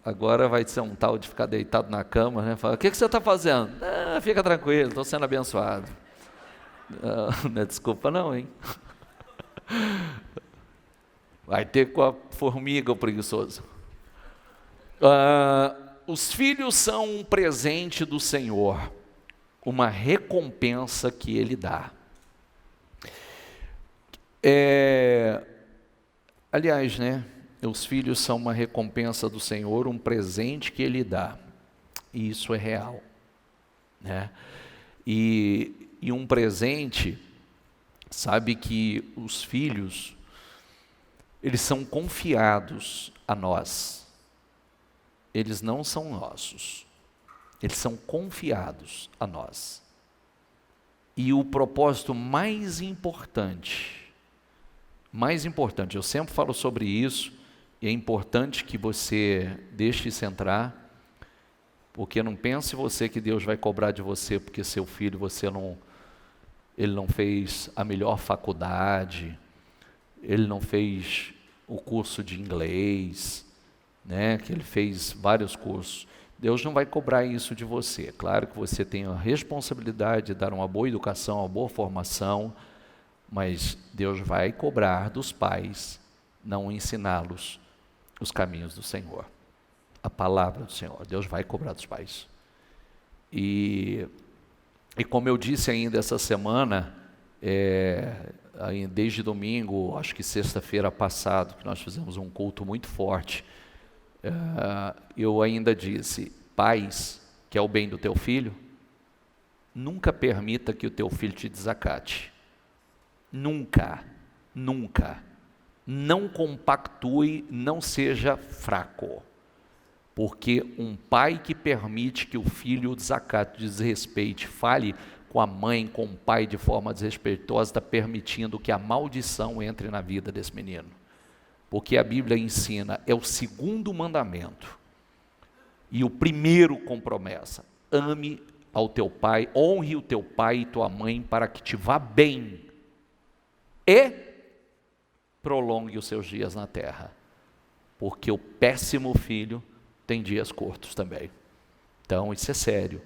Agora vai ser um tal de ficar deitado na cama, né? Fala, o que você está fazendo? Fica tranquilo, estou sendo abençoado. Não é desculpa não, hein? Vai ter com a formiga o preguiçoso. Os filhos são um presente do Senhor, uma recompensa que Ele dá. Aliás, né? Os filhos são uma recompensa do Senhor, um presente que Ele dá. E isso é real, né? E um presente, sabe que os filhos, eles são confiados a nós. Eles não são nossos. Eles são confiados a nós. E o propósito mais importante, eu sempre falo sobre isso, e é importante que você deixe isso entrar, porque não pense você que Deus vai cobrar de você, porque seu filho, ele não fez a melhor faculdade, ele não fez o curso de inglês, né, que ele fez vários cursos. Deus não vai cobrar isso de você. Claro que você tem a responsabilidade de dar uma boa educação, uma boa formação, mas Deus vai cobrar dos pais não ensiná-los os caminhos do Senhor, a palavra do Senhor. Deus vai cobrar dos pais. E como eu disse ainda essa semana, desde domingo, acho que sexta-feira passada, que nós fizemos um culto muito forte, eu ainda disse: pais, quer o bem do teu filho? Nunca permita que o teu filho te desacate. Nunca, nunca. Não compactue, não seja fraco. Porque um pai que permite que o filho desacate, desrespeite, fale com a mãe, com o pai de forma desrespeitosa, está permitindo que a maldição entre na vida desse menino. Porque a Bíblia ensina, é o segundo mandamento. E o primeiro com promessa: ame ao teu pai, honre o teu pai e tua mãe para que te vá bem e prolongue os seus dias na terra. Porque o péssimo filho tem dias curtos também. Então isso é sério.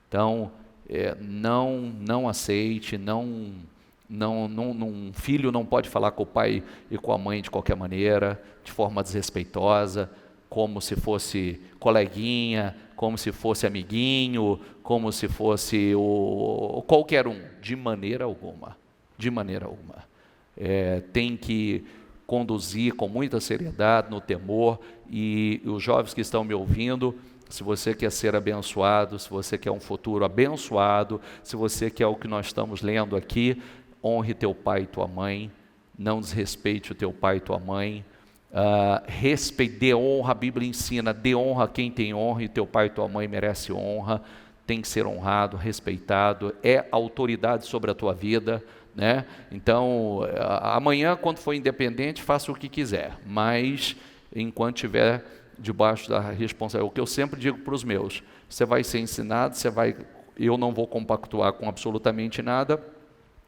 Então não aceite, um filho não pode falar com o pai e com a mãe de qualquer maneira, de forma desrespeitosa, como se fosse coleguinha, como se fosse amiguinho, como se fosse qualquer um, de maneira alguma, de maneira alguma. Tem que conduzir com muita seriedade, no temor, e os jovens que estão me ouvindo, se você quer ser abençoado, se você quer um futuro abençoado, se você quer o que nós estamos lendo aqui, honre teu pai e tua mãe, não desrespeite o teu pai e tua mãe, respeite, dê honra, a Bíblia ensina, dê honra a quem tem honra, e teu pai e tua mãe merecem honra, tem que ser honrado, respeitado, é autoridade sobre a tua vida, né? Então, amanhã, quando for independente, faça o que quiser, mas enquanto estiver debaixo da responsabilidade, o que eu sempre digo para os meus: você vai ser ensinado, eu não vou compactuar com absolutamente nada,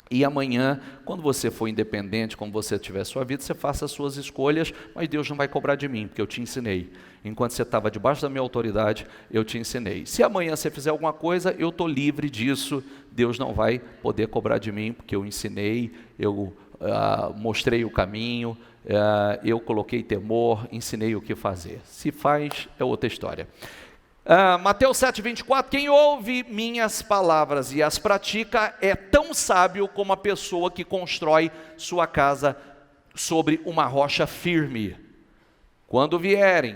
e amanhã, quando você for independente, quando você tiver sua vida, você faça as suas escolhas, mas Deus não vai cobrar de mim, porque eu te ensinei. Enquanto você estava debaixo da minha autoridade, eu te ensinei. Se amanhã você fizer alguma coisa, eu estou livre disso, Deus não vai poder cobrar de mim, porque eu ensinei, eu mostrei o caminho, eu coloquei temor, ensinei o que fazer. Se faz, é outra história. Mateus 7,24, quem ouve minhas palavras e as pratica é tão sábio como a pessoa que constrói sua casa sobre uma rocha firme. Quando vierem,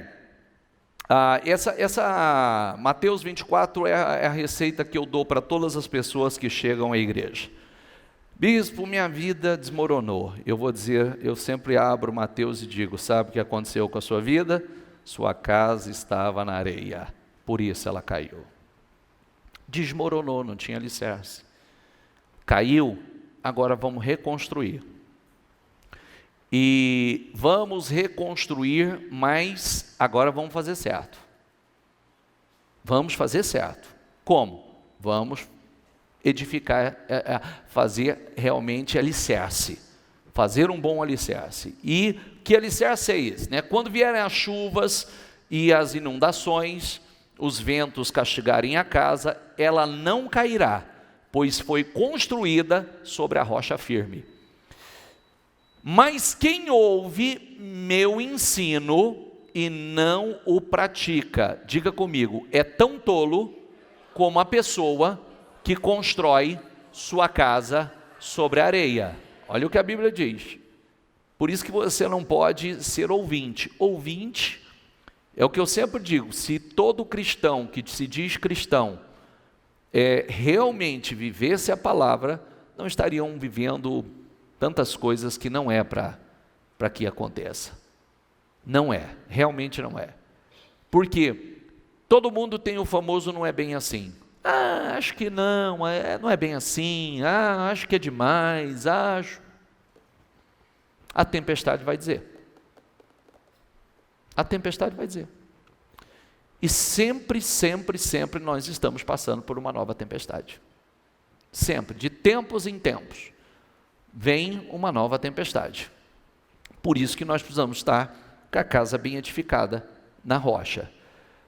Mateus 24 é a receita que eu dou para todas as pessoas que chegam à igreja. Bispo, minha vida desmoronou. Eu vou dizer, eu sempre abro Mateus e digo: sabe o que aconteceu com a sua vida? Sua casa estava na areia. Por isso ela caiu. Desmoronou, não tinha alicerce. Caiu, agora vamos reconstruir. E vamos reconstruir, mas agora vamos fazer certo. Vamos fazer certo. Como? Vamos edificar, fazer realmente alicerce. Fazer um bom alicerce. E que alicerce é esse, né? Quando vierem as chuvas e as inundações, os ventos castigarem a casa, ela não cairá, pois foi construída sobre a rocha firme. Mas quem ouve meu ensino e não o pratica, diga comigo, é tão tolo como a pessoa que constrói sua casa sobre a areia. Olha o que a Bíblia diz. Por isso que você não pode ser ouvinte. Ouvinte é o que eu sempre digo: se todo cristão que se diz cristão realmente vivesse a palavra, não estariam vivendo tantas coisas que não é para que aconteça. Não é, realmente não é. Porque todo mundo tem o famoso não é bem assim. Acho que não é bem assim, acho que é demais, acho. A tempestade vai dizer. A tempestade vai dizer. E sempre, sempre, sempre nós estamos passando por uma nova tempestade. Sempre, de tempos em tempos, vem uma nova tempestade. Por isso que nós precisamos estar com a casa bem edificada na rocha.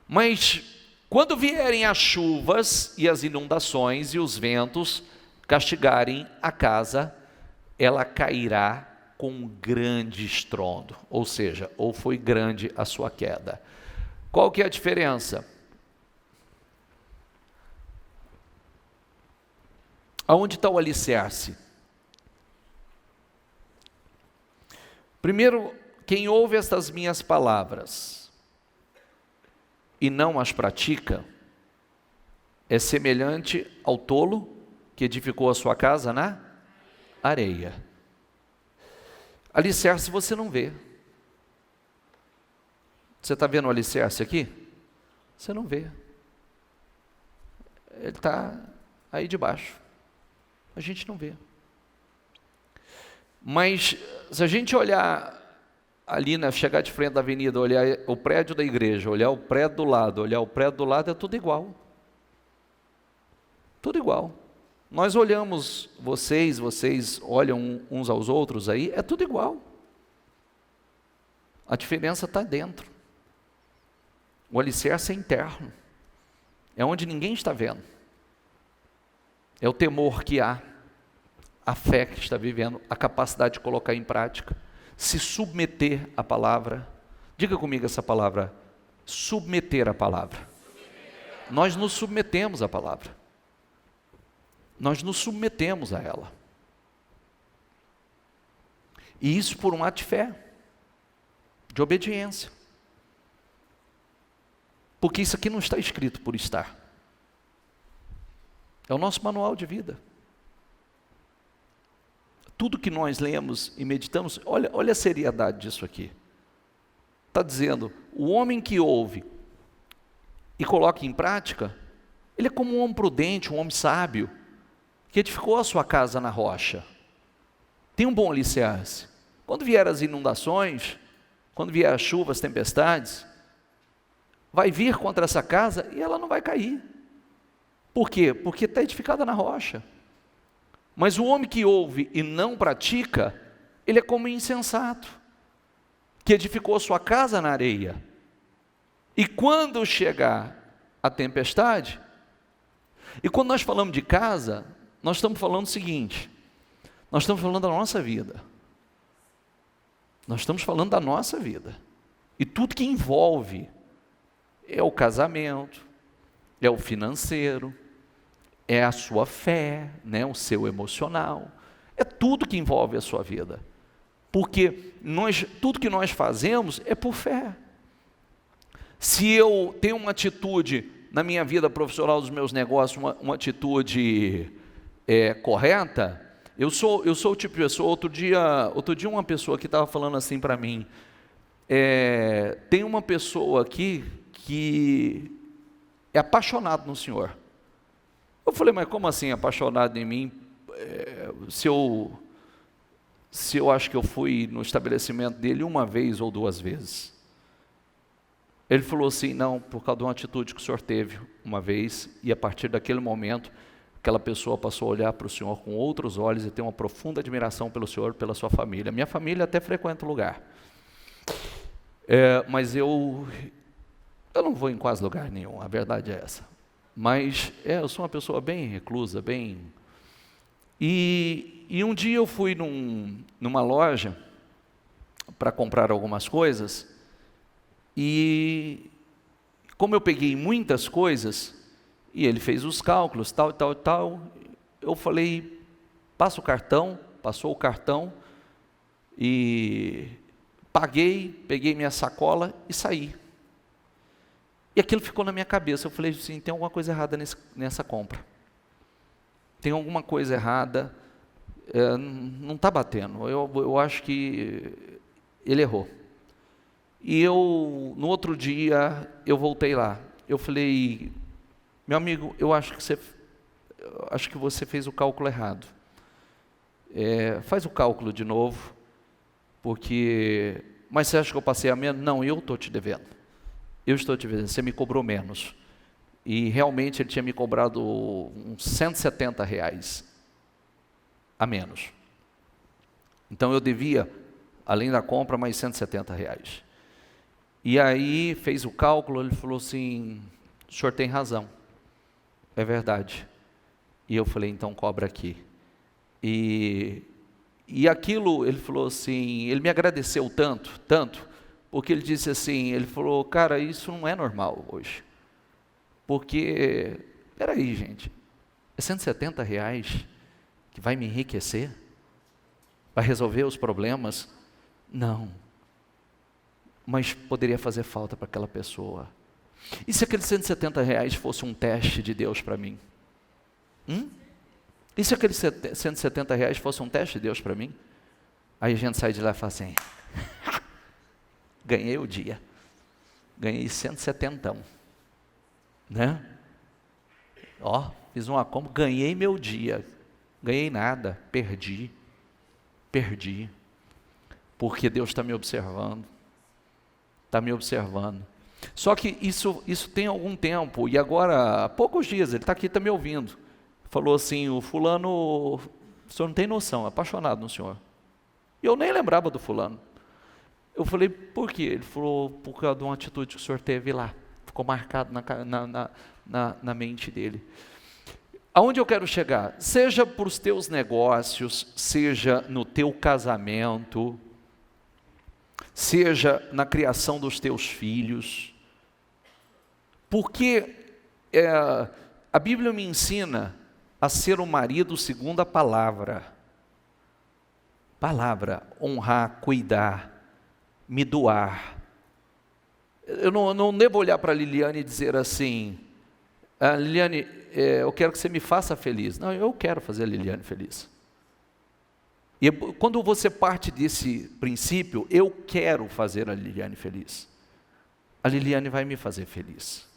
Mas quando vierem as chuvas e as inundações e os ventos castigarem a casa, ela cairá com um grande estrondo, ou seja, ou foi grande a sua queda. Qual que é a diferença? Aonde está o alicerce? Primeiro, quem ouve estas minhas palavras e não as pratica, é semelhante ao tolo que edificou a sua casa na areia. Alicerce você não vê. Você está vendo o alicerce aqui? Você não vê. Ele está aí debaixo. A gente não vê. Mas se a gente olhar ali, chegar de frente da avenida, olhar o prédio da igreja, olhar o prédio do lado, olhar o prédio do lado, é tudo igual. Tudo igual. Nós olhamos vocês olham uns aos outros aí, é tudo igual. A diferença está dentro. O alicerce é interno. É onde ninguém está vendo. É o temor que há, a fé que está vivendo, a capacidade de colocar em prática, se submeter à palavra. Diga comigo essa palavra, submeter a palavra. Nós nos submetemos à palavra. Nós nos submetemos a ela. E isso por um ato de fé, de obediência. Porque isso aqui não está escrito por estar. É o nosso manual de vida. Tudo que nós lemos e meditamos, olha a seriedade disso aqui. Está dizendo, o homem que ouve e coloca em prática, ele é como um homem prudente, um homem sábio, que edificou a sua casa na rocha. Tem um bom alicerce. Quando vier as inundações, quando vier as chuvas, tempestades, vai vir contra essa casa e ela não vai cair. Por quê? Porque está edificada na rocha. Mas o homem que ouve e não pratica, ele é como um insensato, que edificou a sua casa na areia. E quando chegar a tempestade, e quando nós falamos de casa, nós estamos falando o seguinte, nós estamos falando da nossa vida. Nós estamos falando da nossa vida. E tudo que envolve é o casamento, é o financeiro, é a sua fé, né, o seu emocional, é tudo que envolve a sua vida. Porque tudo que nós fazemos é por fé. Se eu tenho uma atitude na minha vida profissional, dos meus negócios, uma atitude correta, eu sou o tipo de pessoa. Outro dia uma pessoa que estava falando assim para mim, tem uma pessoa aqui que é apaixonado no Senhor. Eu falei, mas como assim apaixonado em mim? Se eu acho que eu fui no estabelecimento dele uma vez ou duas vezes. Ele falou assim, não, por causa de uma atitude que o senhor teve uma vez, e a partir daquele momento, aquela pessoa passou a olhar para o senhor com outros olhos e ter uma profunda admiração pelo senhor, pela sua família. Minha família até frequenta o lugar. Mas eu não vou em quase lugar nenhum, a verdade é essa. Mas eu sou uma pessoa bem reclusa, E um dia eu fui numa loja para comprar algumas coisas, e como eu peguei muitas coisas, e ele fez os cálculos, tal, eu falei, passa o cartão, passou o cartão, e paguei, peguei minha sacola e saí. E aquilo ficou na minha cabeça. Eu falei assim, tem alguma coisa errada nessa compra. Tem alguma coisa errada, não está batendo. Eu acho que ele errou. E no outro dia, eu voltei lá. Eu falei, meu amigo, eu acho que você fez o cálculo errado. Faz o cálculo de novo, mas você acha que eu passei a menos? Não, eu estou te devendo. Eu estou te devendo, você me cobrou menos. E realmente ele tinha me cobrado uns R$170 a menos. Então eu devia, além da compra, mais R$170. E aí fez o cálculo, ele falou assim, o senhor tem razão, é verdade. E eu falei, então cobra aqui. E aquilo, ele falou assim, ele me agradeceu tanto, porque ele disse assim, ele falou, cara, isso não é normal hoje. Porque, peraí gente, é R$170 que vai me enriquecer? Vai resolver os problemas Não. Mas poderia fazer falta para aquela pessoa. E se aqueles R$170 fosse um teste de Deus para mim? E se aqueles R$170 fosse um teste de Deus para mim? Aí a gente sai de lá e fala assim, ganhei o dia. Ganhei 170, né? Fiz uma compra, ganhei meu dia. Ganhei nada, perdi. Porque Deus está me observando. Está me observando. Só que isso tem algum tempo, e agora, há poucos dias, ele está aqui, está me ouvindo. Falou assim, o fulano, o senhor não tem noção, é apaixonado no senhor. E eu nem lembrava do fulano. Eu falei, por quê? Ele falou, por causa de uma atitude que o senhor teve lá. Ficou marcado na mente dele. Aonde eu quero chegar? Seja para os teus negócios, seja no teu casamento, seja na criação dos teus filhos. Porque a Bíblia me ensina a ser um marido segundo a palavra. Palavra, honrar, cuidar, me doar. Eu não devo olhar para a Liliane e dizer assim, Liliane, eu quero que você me faça feliz. Não, eu quero fazer a Liliane feliz. E quando você parte desse princípio, eu quero fazer a Liliane feliz. A Liliane vai me fazer feliz.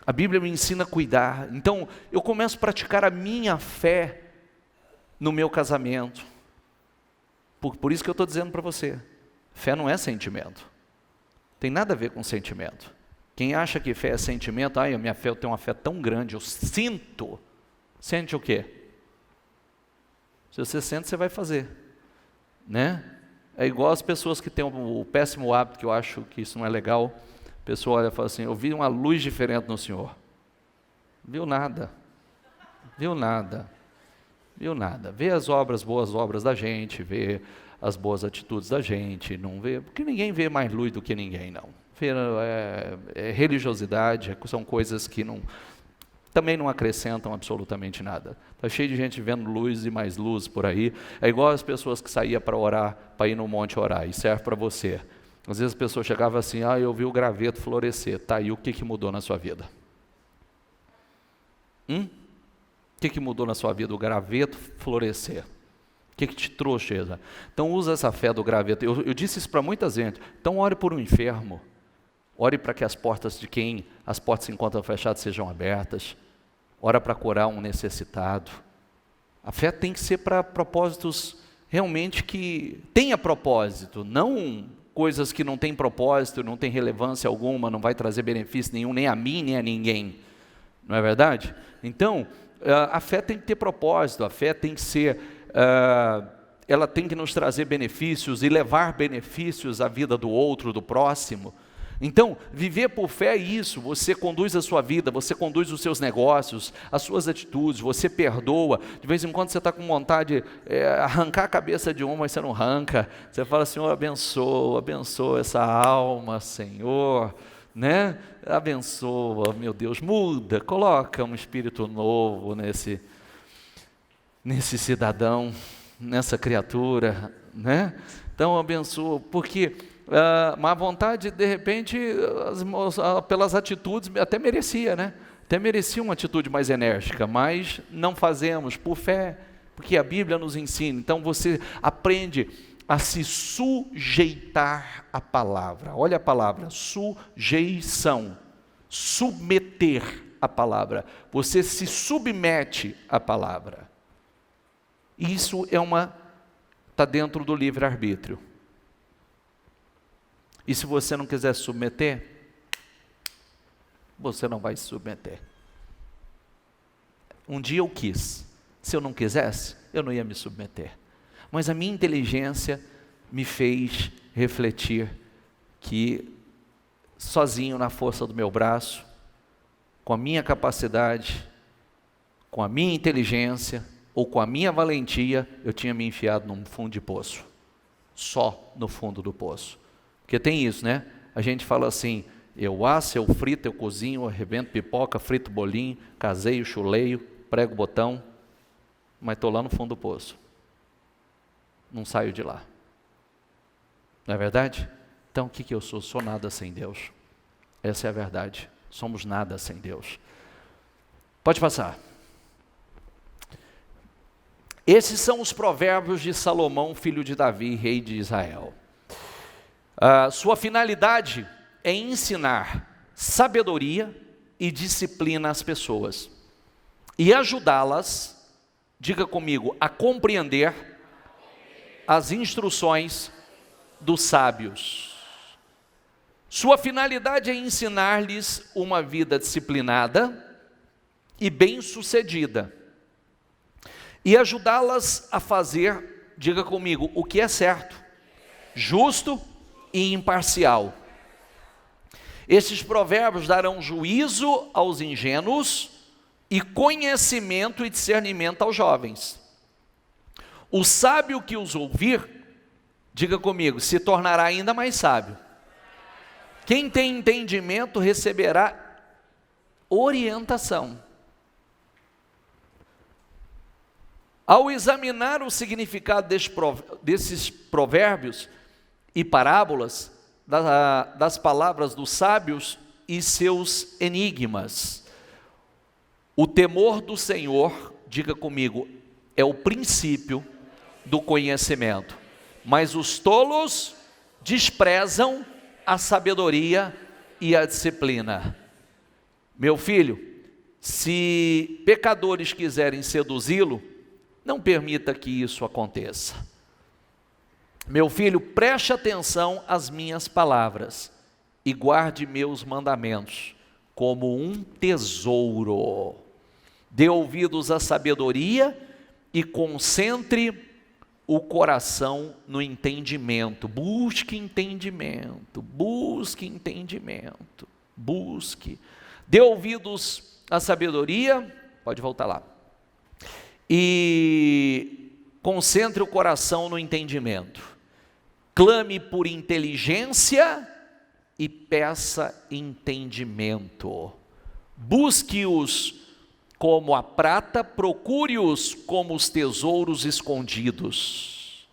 A Bíblia me ensina a cuidar. Então, eu começo a praticar a minha fé no meu casamento. Por isso que eu estou dizendo para você, fé não é sentimento. Tem nada a ver com sentimento. Quem acha que fé é sentimento, a minha fé, eu tenho uma fé tão grande, eu sinto. Sente o quê? Se você sente, você vai fazer, né? É igual as pessoas que têm o péssimo hábito, que eu acho que isso não é legal. A pessoa olha e fala assim, eu vi uma luz diferente no senhor. Viu nada. Vê as boas obras da gente, vê as boas atitudes da gente, não vê, porque ninguém vê mais luz do que ninguém, não. Religiosidade, são coisas que também não acrescentam absolutamente nada. Está cheio de gente vendo luz e mais luz por aí. É igual as pessoas que saíam para orar, para ir no monte orar, e serve para você. Às vezes a pessoa chegava assim, eu vi o graveto florescer. Tá, e o que mudou na sua vida? O que mudou na sua vida? O graveto florescer. O que te trouxe? Então usa essa fé do graveto. Eu disse isso para muita gente. Então ore por um enfermo. Ore para que as portas de quem as portas se encontram fechadas sejam abertas. Ora para curar um necessitado. A fé tem que ser para propósitos realmente que tenha propósito, não coisas que não têm propósito, não têm relevância alguma, não vai trazer benefício nenhum, nem a mim, nem a ninguém. Não é verdade? Então, a fé tem que ter propósito, a fé tem que ser, ela tem que nos trazer benefícios e levar benefícios à vida do outro, do próximo. Então, viver por fé é isso, você conduz a sua vida, você conduz os seus negócios, as suas atitudes, você perdoa. De vez em quando você está com vontade de arrancar a cabeça de um, mas você não arranca. Você fala, Senhor, abençoa essa alma, Senhor, né? Abençoa, meu Deus, muda, coloca um espírito novo nesse cidadão, nessa criatura, né? Então, abençoa, porque má vontade, de repente, pelas atitudes, até merecia, né? Até merecia uma atitude mais enérgica, mas não fazemos por fé, porque a Bíblia nos ensina. Então você aprende a se sujeitar à palavra. Olha a palavra, sujeição, submeter a palavra. Você se submete à palavra. Isso está dentro do livre-arbítrio. E se você não quiser se submeter, você não vai se submeter. Um dia eu quis, se eu não quisesse, eu não ia me submeter. Mas a minha inteligência me fez refletir que sozinho na força do meu braço, com a minha capacidade, com a minha inteligência ou com a minha valentia, eu tinha me enfiado num fundo de poço. Só no fundo do poço. Porque tem isso, né? A gente fala assim, eu asso, eu frito, eu cozinho, eu arrebento pipoca, frito bolinho, caseio, chuleio, prego botão, mas estou lá no fundo do poço. Não saio de lá. Não é verdade? Então o que eu sou? Sou nada sem Deus. Essa é a verdade. Somos nada sem Deus. Pode passar. Esses são os provérbios de Salomão, filho de Davi, rei de Israel. Sua finalidade é ensinar sabedoria e disciplina às pessoas e ajudá-las, diga comigo, a compreender as instruções dos sábios. Sua finalidade é ensinar-lhes uma vida disciplinada e bem-sucedida e ajudá-las a fazer, diga comigo, o que é certo, justo e imparcial. Esses provérbios darão juízo aos ingênuos e conhecimento e discernimento aos jovens. O sábio que os ouvir, diga comigo, se tornará ainda mais sábio. Quem tem entendimento receberá orientação. Ao examinar o significado desses provérbios e parábolas, das palavras dos sábios e seus enigmas, o temor do Senhor, diga comigo, é o princípio do conhecimento, mas os tolos desprezam a sabedoria e a disciplina. Meu filho, se pecadores quiserem seduzi-lo, não permita que isso aconteça. Meu filho, preste atenção às minhas palavras e guarde meus mandamentos como um tesouro. Dê ouvidos à sabedoria e concentre o coração no entendimento. Busque entendimento, busque entendimento, busque. Dê ouvidos à sabedoria, pode voltar lá. E concentre o coração no entendimento. Clame por inteligência e peça entendimento. Busque-os como a prata, procure-os como os tesouros escondidos.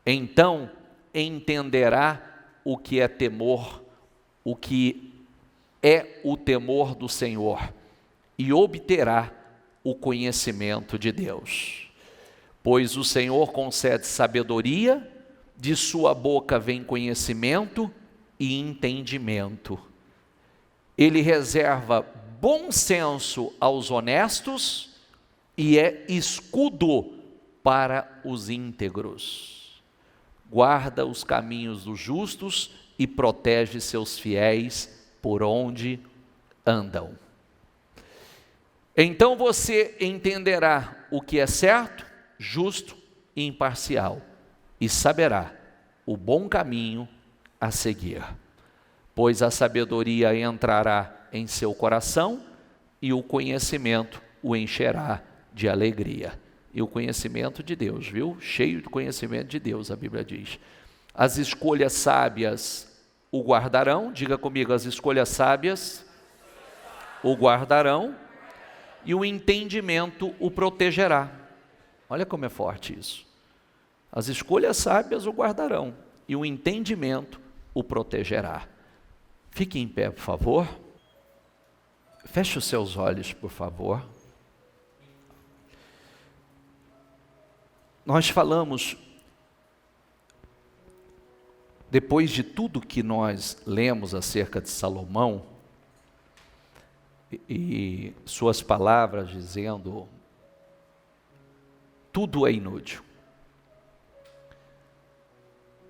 Então entenderá o que é temor, o que é o temor do Senhor, e obterá o conhecimento de Deus. Pois o Senhor concede sabedoria, de sua boca vem conhecimento e entendimento. Ele reserva bom senso aos honestos e é escudo para os íntegros. Guarda os caminhos dos justos e protege seus fiéis por onde andam. Então você entenderá o que é certo, justo e imparcial, e saberá o bom caminho a seguir. Pois a sabedoria entrará em seu coração e o conhecimento o encherá de alegria. E o conhecimento de Deus, viu? Cheio de conhecimento de Deus, a Bíblia diz. As escolhas sábias o guardarão, diga comigo, as escolhas sábias o guardarão, e o entendimento o protegerá. Olha como é forte isso. As escolhas sábias o guardarão, e o entendimento o protegerá. Fique em pé, por favor. Feche os seus olhos, por favor. Nós falamos, depois de tudo que nós lemos acerca de Salomão, e suas palavras dizendo, tudo é inútil.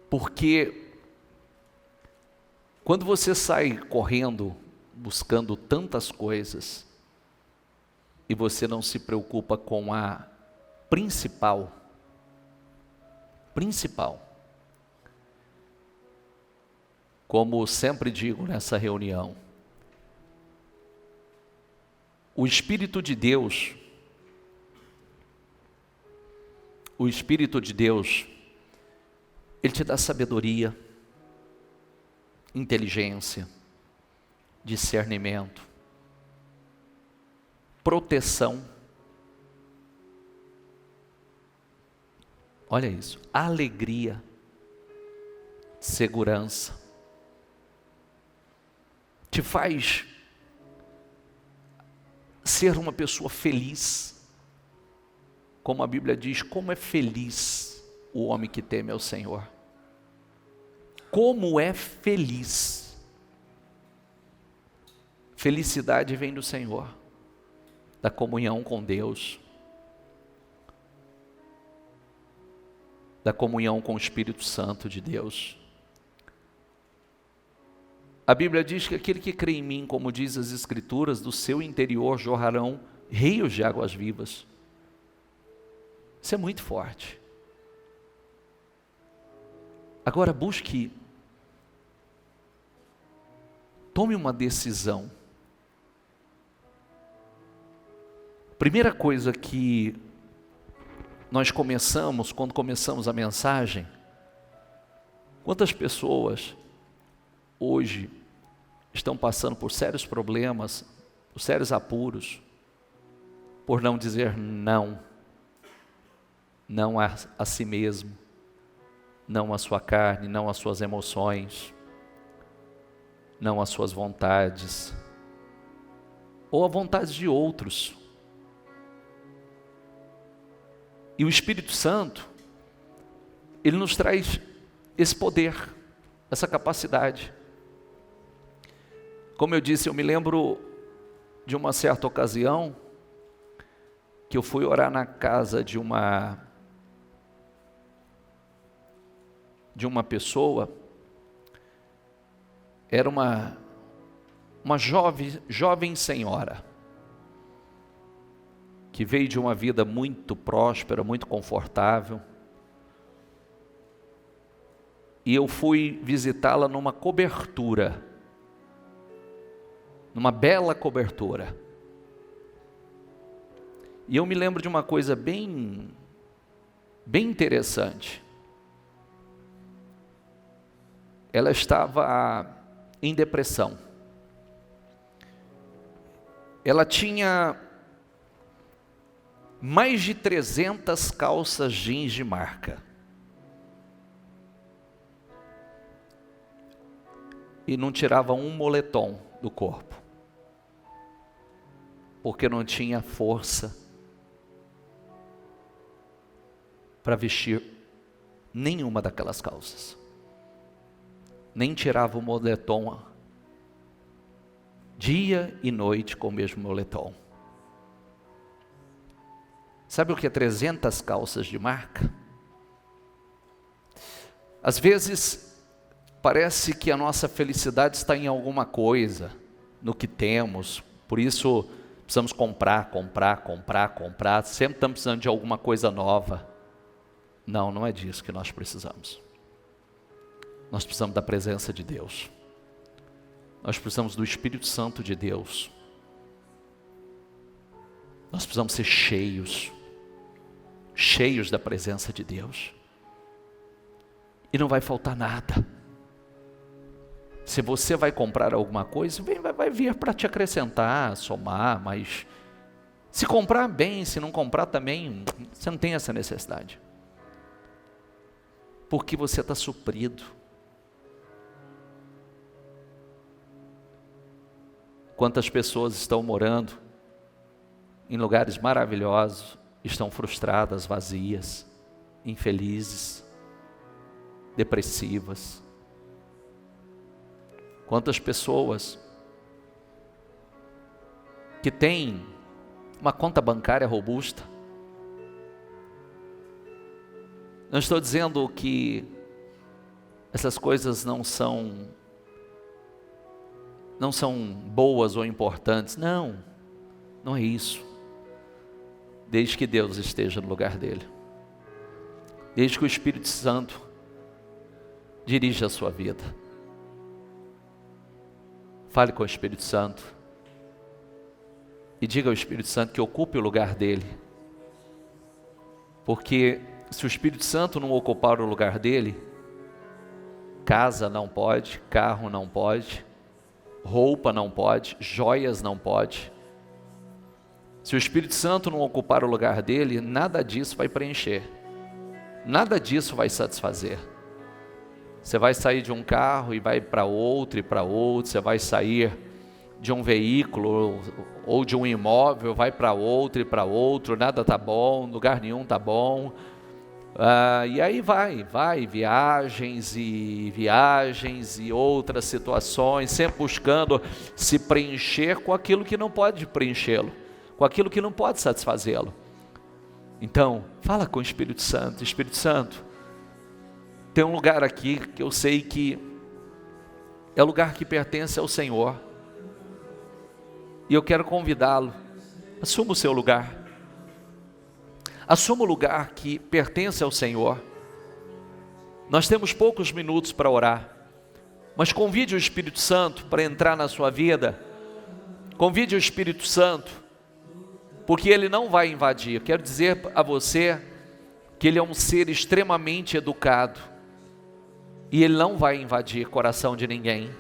Porque quando você sai correndo, buscando tantas coisas, e você não se preocupa com a principal, como sempre digo nessa reunião, o Espírito de Deus, Ele te dá sabedoria, inteligência, discernimento, proteção. Olha isso, alegria. segurança, te faz ser uma pessoa feliz. Como a Bíblia diz, como é feliz o homem que teme ao Senhor. Como é feliz. Felicidade vem do Senhor, da comunhão com Deus, da comunhão com o Espírito Santo de Deus. A Bíblia diz que aquele que crê em mim, como diz as Escrituras, do seu interior jorrarão rios de águas vivas. Isso é muito forte. Agora tome uma decisão. Primeira coisa que nós quando começamos a mensagem, quantas pessoas hoje estão passando por sérios problemas, por sérios apuros, por não dizer não a si mesmo, não à sua carne, não às suas emoções, não às suas vontades, ou a vontade de outros. E o Espírito Santo, ele nos traz esse poder, essa capacidade. Como eu disse, eu me lembro de uma certa ocasião, que eu fui orar na casa de uma pessoa. Era uma jovem senhora, que veio de uma vida muito próspera, muito confortável, e eu fui visitá-la numa cobertura, numa bela cobertura, e eu me lembro de uma coisa bem interessante. Ela estava em depressão, ela tinha mais de 300 calças jeans de marca, e não tirava um moletom do corpo, porque não tinha força para vestir nenhuma daquelas calças, nem tirava o moletom dia e noite com o mesmo moletom. Sabe o que é 300 calças de marca? Às vezes parece que a nossa felicidade está em alguma coisa, no que temos, por isso precisamos comprar, sempre estamos precisando de alguma coisa nova. Não é disso que nós precisamos. Nós precisamos da presença de Deus. Nós precisamos do Espírito Santo de Deus. Nós precisamos ser cheios da presença de Deus. E não vai faltar nada. Se você vai comprar alguma coisa, vai vir para te acrescentar, somar, mas se comprar bem, se não comprar também, você não tem essa necessidade. Porque você está suprido. Quantas pessoas estão morando em lugares maravilhosos, estão frustradas, vazias, infelizes, depressivas. Quantas pessoas que têm uma conta bancária robusta. Não estou dizendo que essas coisas não são boas ou importantes, não é isso, desde que Deus esteja no lugar dele, desde que o Espírito Santo dirija a sua vida. Fale com o Espírito Santo e diga ao Espírito Santo que ocupe o lugar dele, porque se o Espírito Santo não ocupar o lugar dele, casa não pode, carro não pode, roupa não pode, joias não pode. Se o Espírito Santo não ocupar o lugar dele, nada disso vai preencher, nada disso vai satisfazer. Você vai sair de um carro e vai para outro e para outro, você vai sair de um veículo ou de um imóvel, vai para outro e para outro, nada tá bom, lugar nenhum tá bom. E aí vai, viagens e outras situações, sempre buscando se preencher com aquilo que não pode preenchê-lo, com aquilo que não pode satisfazê-lo. Então, fala com o Espírito Santo. Espírito Santo, tem um lugar aqui que eu sei que é o lugar que pertence ao Senhor, e eu quero convidá-lo, assuma o seu lugar, assuma o lugar que pertence ao Senhor. Nós temos poucos minutos para orar, mas convide o Espírito Santo para entrar na sua vida, convide o Espírito Santo, porque Ele não vai invadir. Quero dizer a você que Ele é um ser extremamente educado, e Ele não vai invadir o coração de ninguém.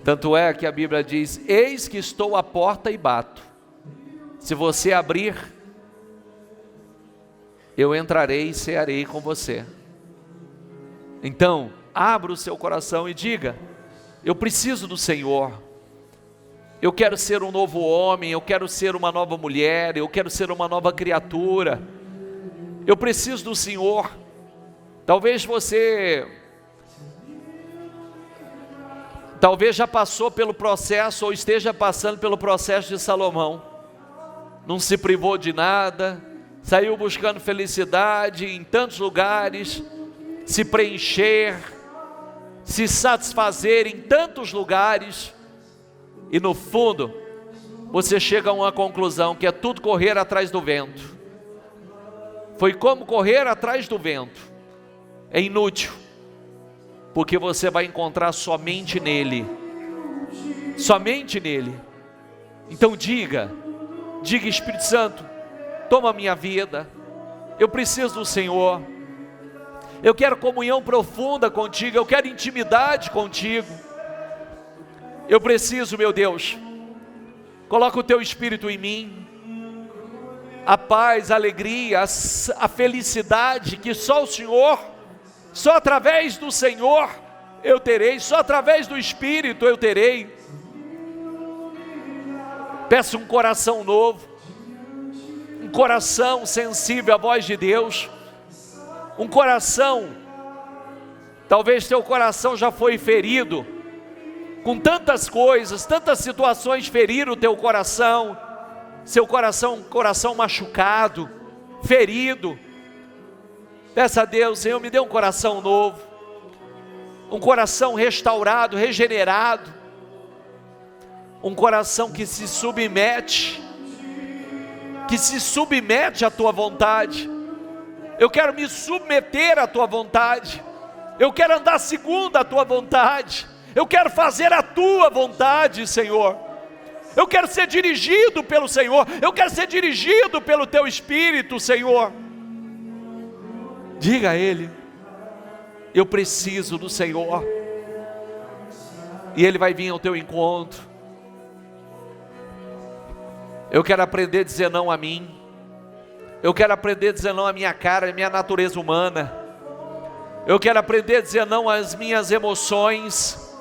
Tanto é que a Bíblia diz: eis que estou à porta e bato, se você abrir, eu entrarei e cearei com você. Então, abra o seu coração e diga: eu preciso do Senhor, eu quero ser um novo homem, eu quero ser uma nova mulher, eu quero ser uma nova criatura, eu preciso do Senhor. Talvez você já passou pelo processo, ou esteja passando pelo processo de Salomão. Não se privou de nada, saiu buscando felicidade em tantos lugares, se preencher, se satisfazer em tantos lugares, e no fundo, você chega a uma conclusão, que é tudo correr atrás do vento. Foi como correr atrás do vento. É inútil, porque você vai encontrar somente nele, somente nele. Então diga, Espírito Santo, toma a minha vida, eu preciso do Senhor, eu quero comunhão profunda contigo, eu quero intimidade contigo, eu preciso, meu Deus, coloca o teu Espírito em mim, a paz, a alegria, a felicidade que só o Senhor, só através do Senhor eu terei, só através do Espírito eu terei. Peço um coração novo, um coração sensível à voz de Deus, um coração, talvez teu coração já foi ferido, com tantas coisas, tantas situações feriram o teu coração, seu coração machucado, ferido. Peça a Deus: Senhor, me dê um coração novo, um coração restaurado, regenerado, um coração que se submete à tua vontade. Eu quero me submeter à tua vontade, eu quero andar segundo a tua vontade, eu quero fazer a tua vontade, Senhor. Eu quero ser dirigido pelo Senhor, eu quero ser dirigido pelo teu Espírito, Senhor. Diga a Ele: eu preciso do Senhor, e Ele vai vir ao teu encontro. Eu quero aprender a dizer não a mim, eu quero aprender a dizer não à minha cara, à minha natureza humana, eu quero aprender a dizer não às minhas emoções,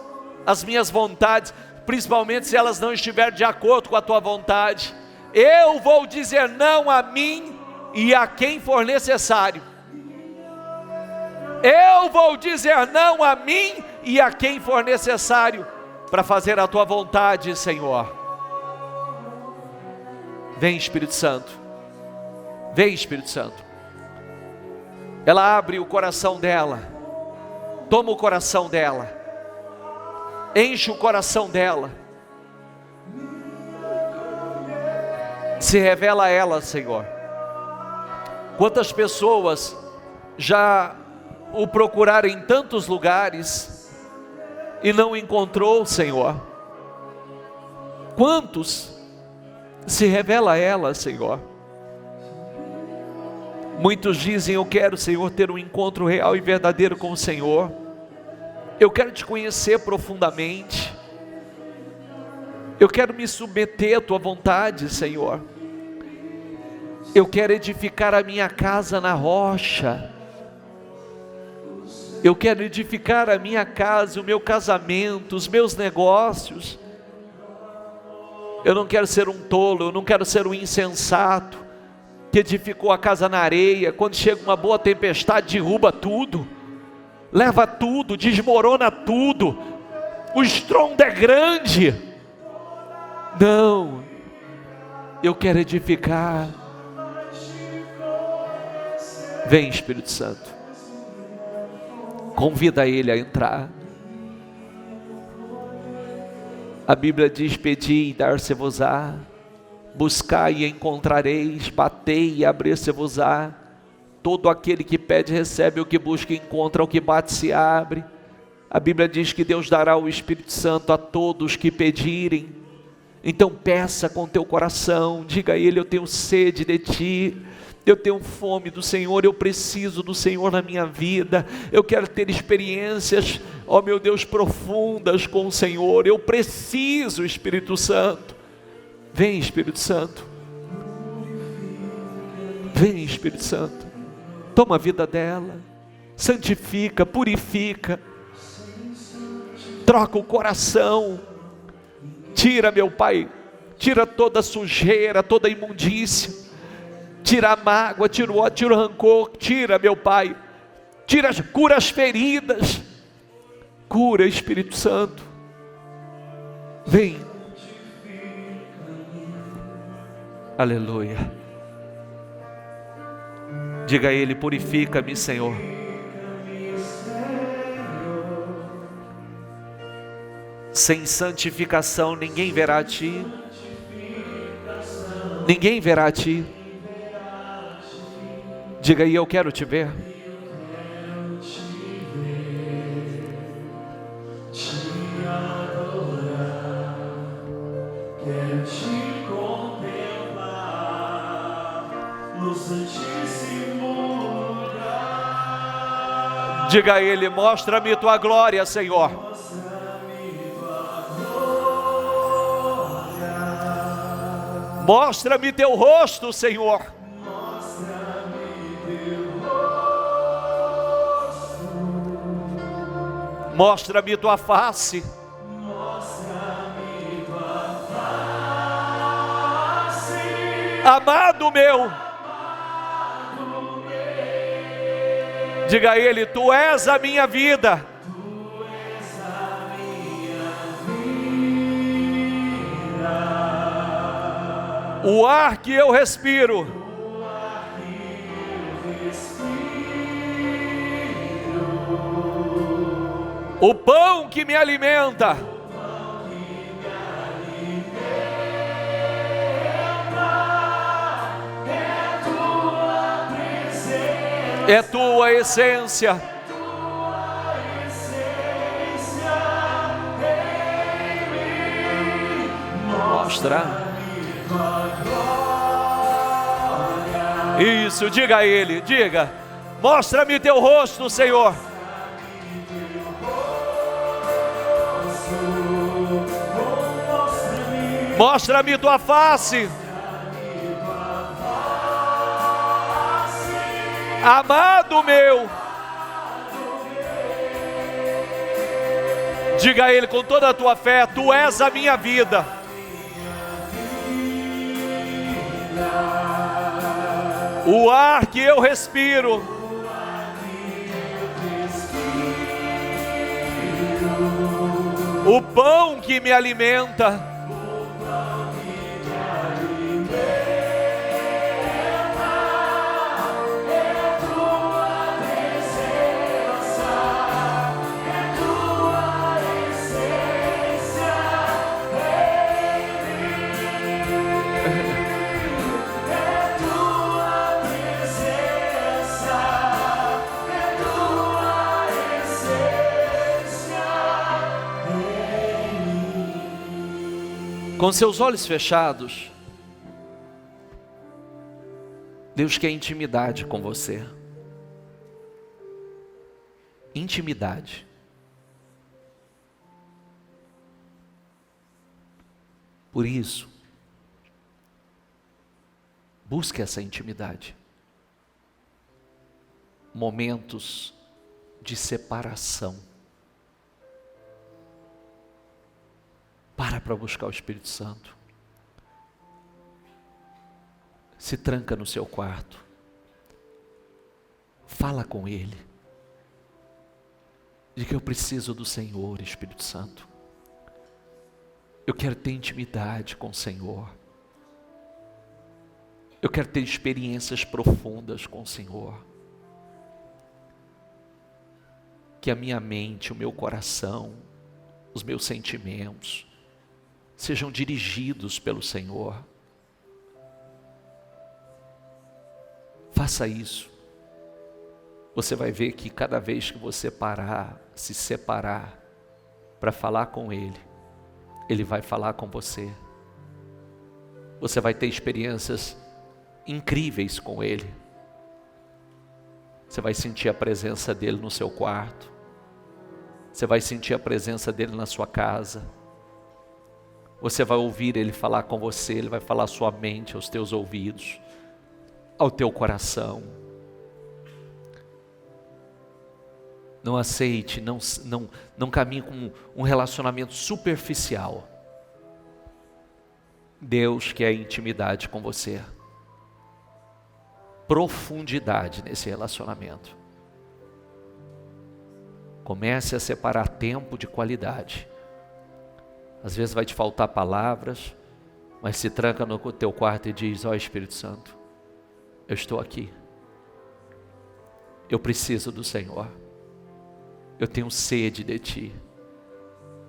às minhas vontades, principalmente se elas não estiverem de acordo com a tua vontade. Eu vou dizer não a mim e a quem for necessário. Eu vou dizer não a mim e a quem for necessário para fazer a tua vontade, Senhor. Vem, Espírito Santo, vem, Espírito Santo. Ela abre o coração dela, toma o coração dela, enche o coração dela, se revela a ela, Senhor. Quantas pessoas já o procuraram em tantos lugares e não encontrou, Senhor? Quantos? Se revela a ela, Senhor. Muitos dizem: eu quero, Senhor, ter um encontro real e verdadeiro com o Senhor, eu quero te conhecer profundamente, eu quero me submeter à tua vontade, Senhor, eu quero edificar a minha casa na rocha, Eu quero edificar a minha casa, o meu casamento, os meus negócios. Eu não quero ser um tolo, eu não quero ser um insensato, que edificou a casa na areia. Quando chega uma boa tempestade, derruba tudo, leva tudo, desmorona tudo. O estrondo é grande. Não, eu quero edificar. Vem, Espírito Santo, convida ele a entrar. A Bíblia diz: pedi e dar-se-vos-á, buscai e encontrareis, batei e abrir-se-vos-á. Todo aquele que pede recebe, o que busca encontra, o que bate se abre. A Bíblia diz que Deus dará o Espírito Santo a todos que pedirem. Então peça com teu coração, diga a Ele: eu tenho sede de Ti, eu tenho fome do Senhor, eu preciso do Senhor na minha vida, eu quero ter experiências, ó meu Deus, profundas com o Senhor, eu preciso, Espírito Santo. Vem, Espírito Santo, vem, Espírito Santo, toma a vida dela, santifica, purifica, troca o coração, tira, meu Pai, tira toda a sujeira, toda a imundícia, tira a mágoa, tira o ódio, tira o rancor, tira, meu Pai, tira, cura as feridas, cura, Espírito Santo, vem, aleluia. Diga a Ele: purifica-me, Senhor. Sem santificação ninguém verá a Ti, ninguém verá a Ti. Diga aí: eu quero Te ver. Quero Te contemplar no Santíssimo lugar. Diga a Ele: mostra-me Tua glória, Senhor. Mostra-me Teu rosto, Senhor. Mostra-me Tua face. Amado meu. Diga a Ele: Tu és a minha vida. O ar que eu respiro, o pão que me alimenta, é Tua essência. Mostra. Isso, diga a Ele, diga: mostra-me Teu rosto, Senhor. Mostra-me Tua face. Amado meu. Diga a Ele com toda a tua fé: Tu és a minha vida. O ar que eu respiro, o pão que me alimenta, com seus olhos fechados, Deus quer intimidade com você. Intimidade. Por isso, busque essa intimidade. Momentos de separação. Para buscar o Espírito Santo. Se tranca no seu quarto. Fala com Ele. Diga: eu preciso do Senhor, Espírito Santo. Eu quero ter intimidade com o Senhor. Eu quero ter experiências profundas com o Senhor. Que a minha mente, o meu coração, os meus sentimentos sejam dirigidos pelo Senhor. Faça isso. Você vai ver que cada vez que você parar, se separar para falar com Ele, Ele vai falar com você. Você vai ter experiências incríveis com Ele. Você vai sentir a presença dEle no seu quarto. Você vai sentir a presença dEle na sua casa. Você vai ouvir Ele falar com você. Ele vai falar à sua mente, aos teus ouvidos, ao teu coração. Não aceite, não caminhe com um relacionamento superficial. Deus quer intimidade com você. Profundidade nesse relacionamento. Comece a separar tempo de qualidade. Às vezes vai te faltar palavras, mas se tranca no teu quarto e diz: ó Espírito Santo, eu estou aqui. Eu preciso do Senhor. Eu tenho sede de Ti.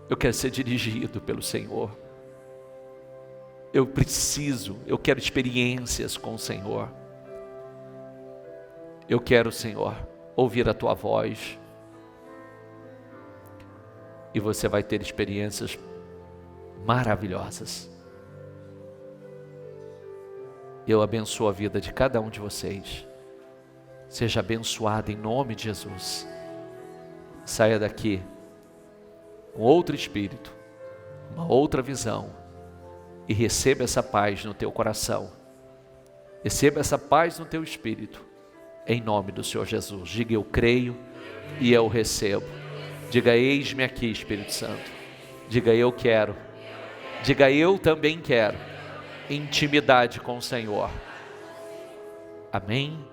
Eu quero ser dirigido pelo Senhor. Eu quero experiências com o Senhor. Eu quero, Senhor, ouvir a Tua voz. E você vai ter experiências maravilhosas. Eu abençoo a vida de cada um de vocês. Seja abençoado em nome de Jesus. Saia daqui com outro espírito, uma outra visão, e receba essa paz no teu coração. Receba essa paz no teu espírito, em nome do Senhor Jesus. Diga: eu creio e eu recebo. Diga: eis-me aqui, Espírito Santo. Diga: eu quero. Diga: eu também quero intimidade com o Senhor. Amém?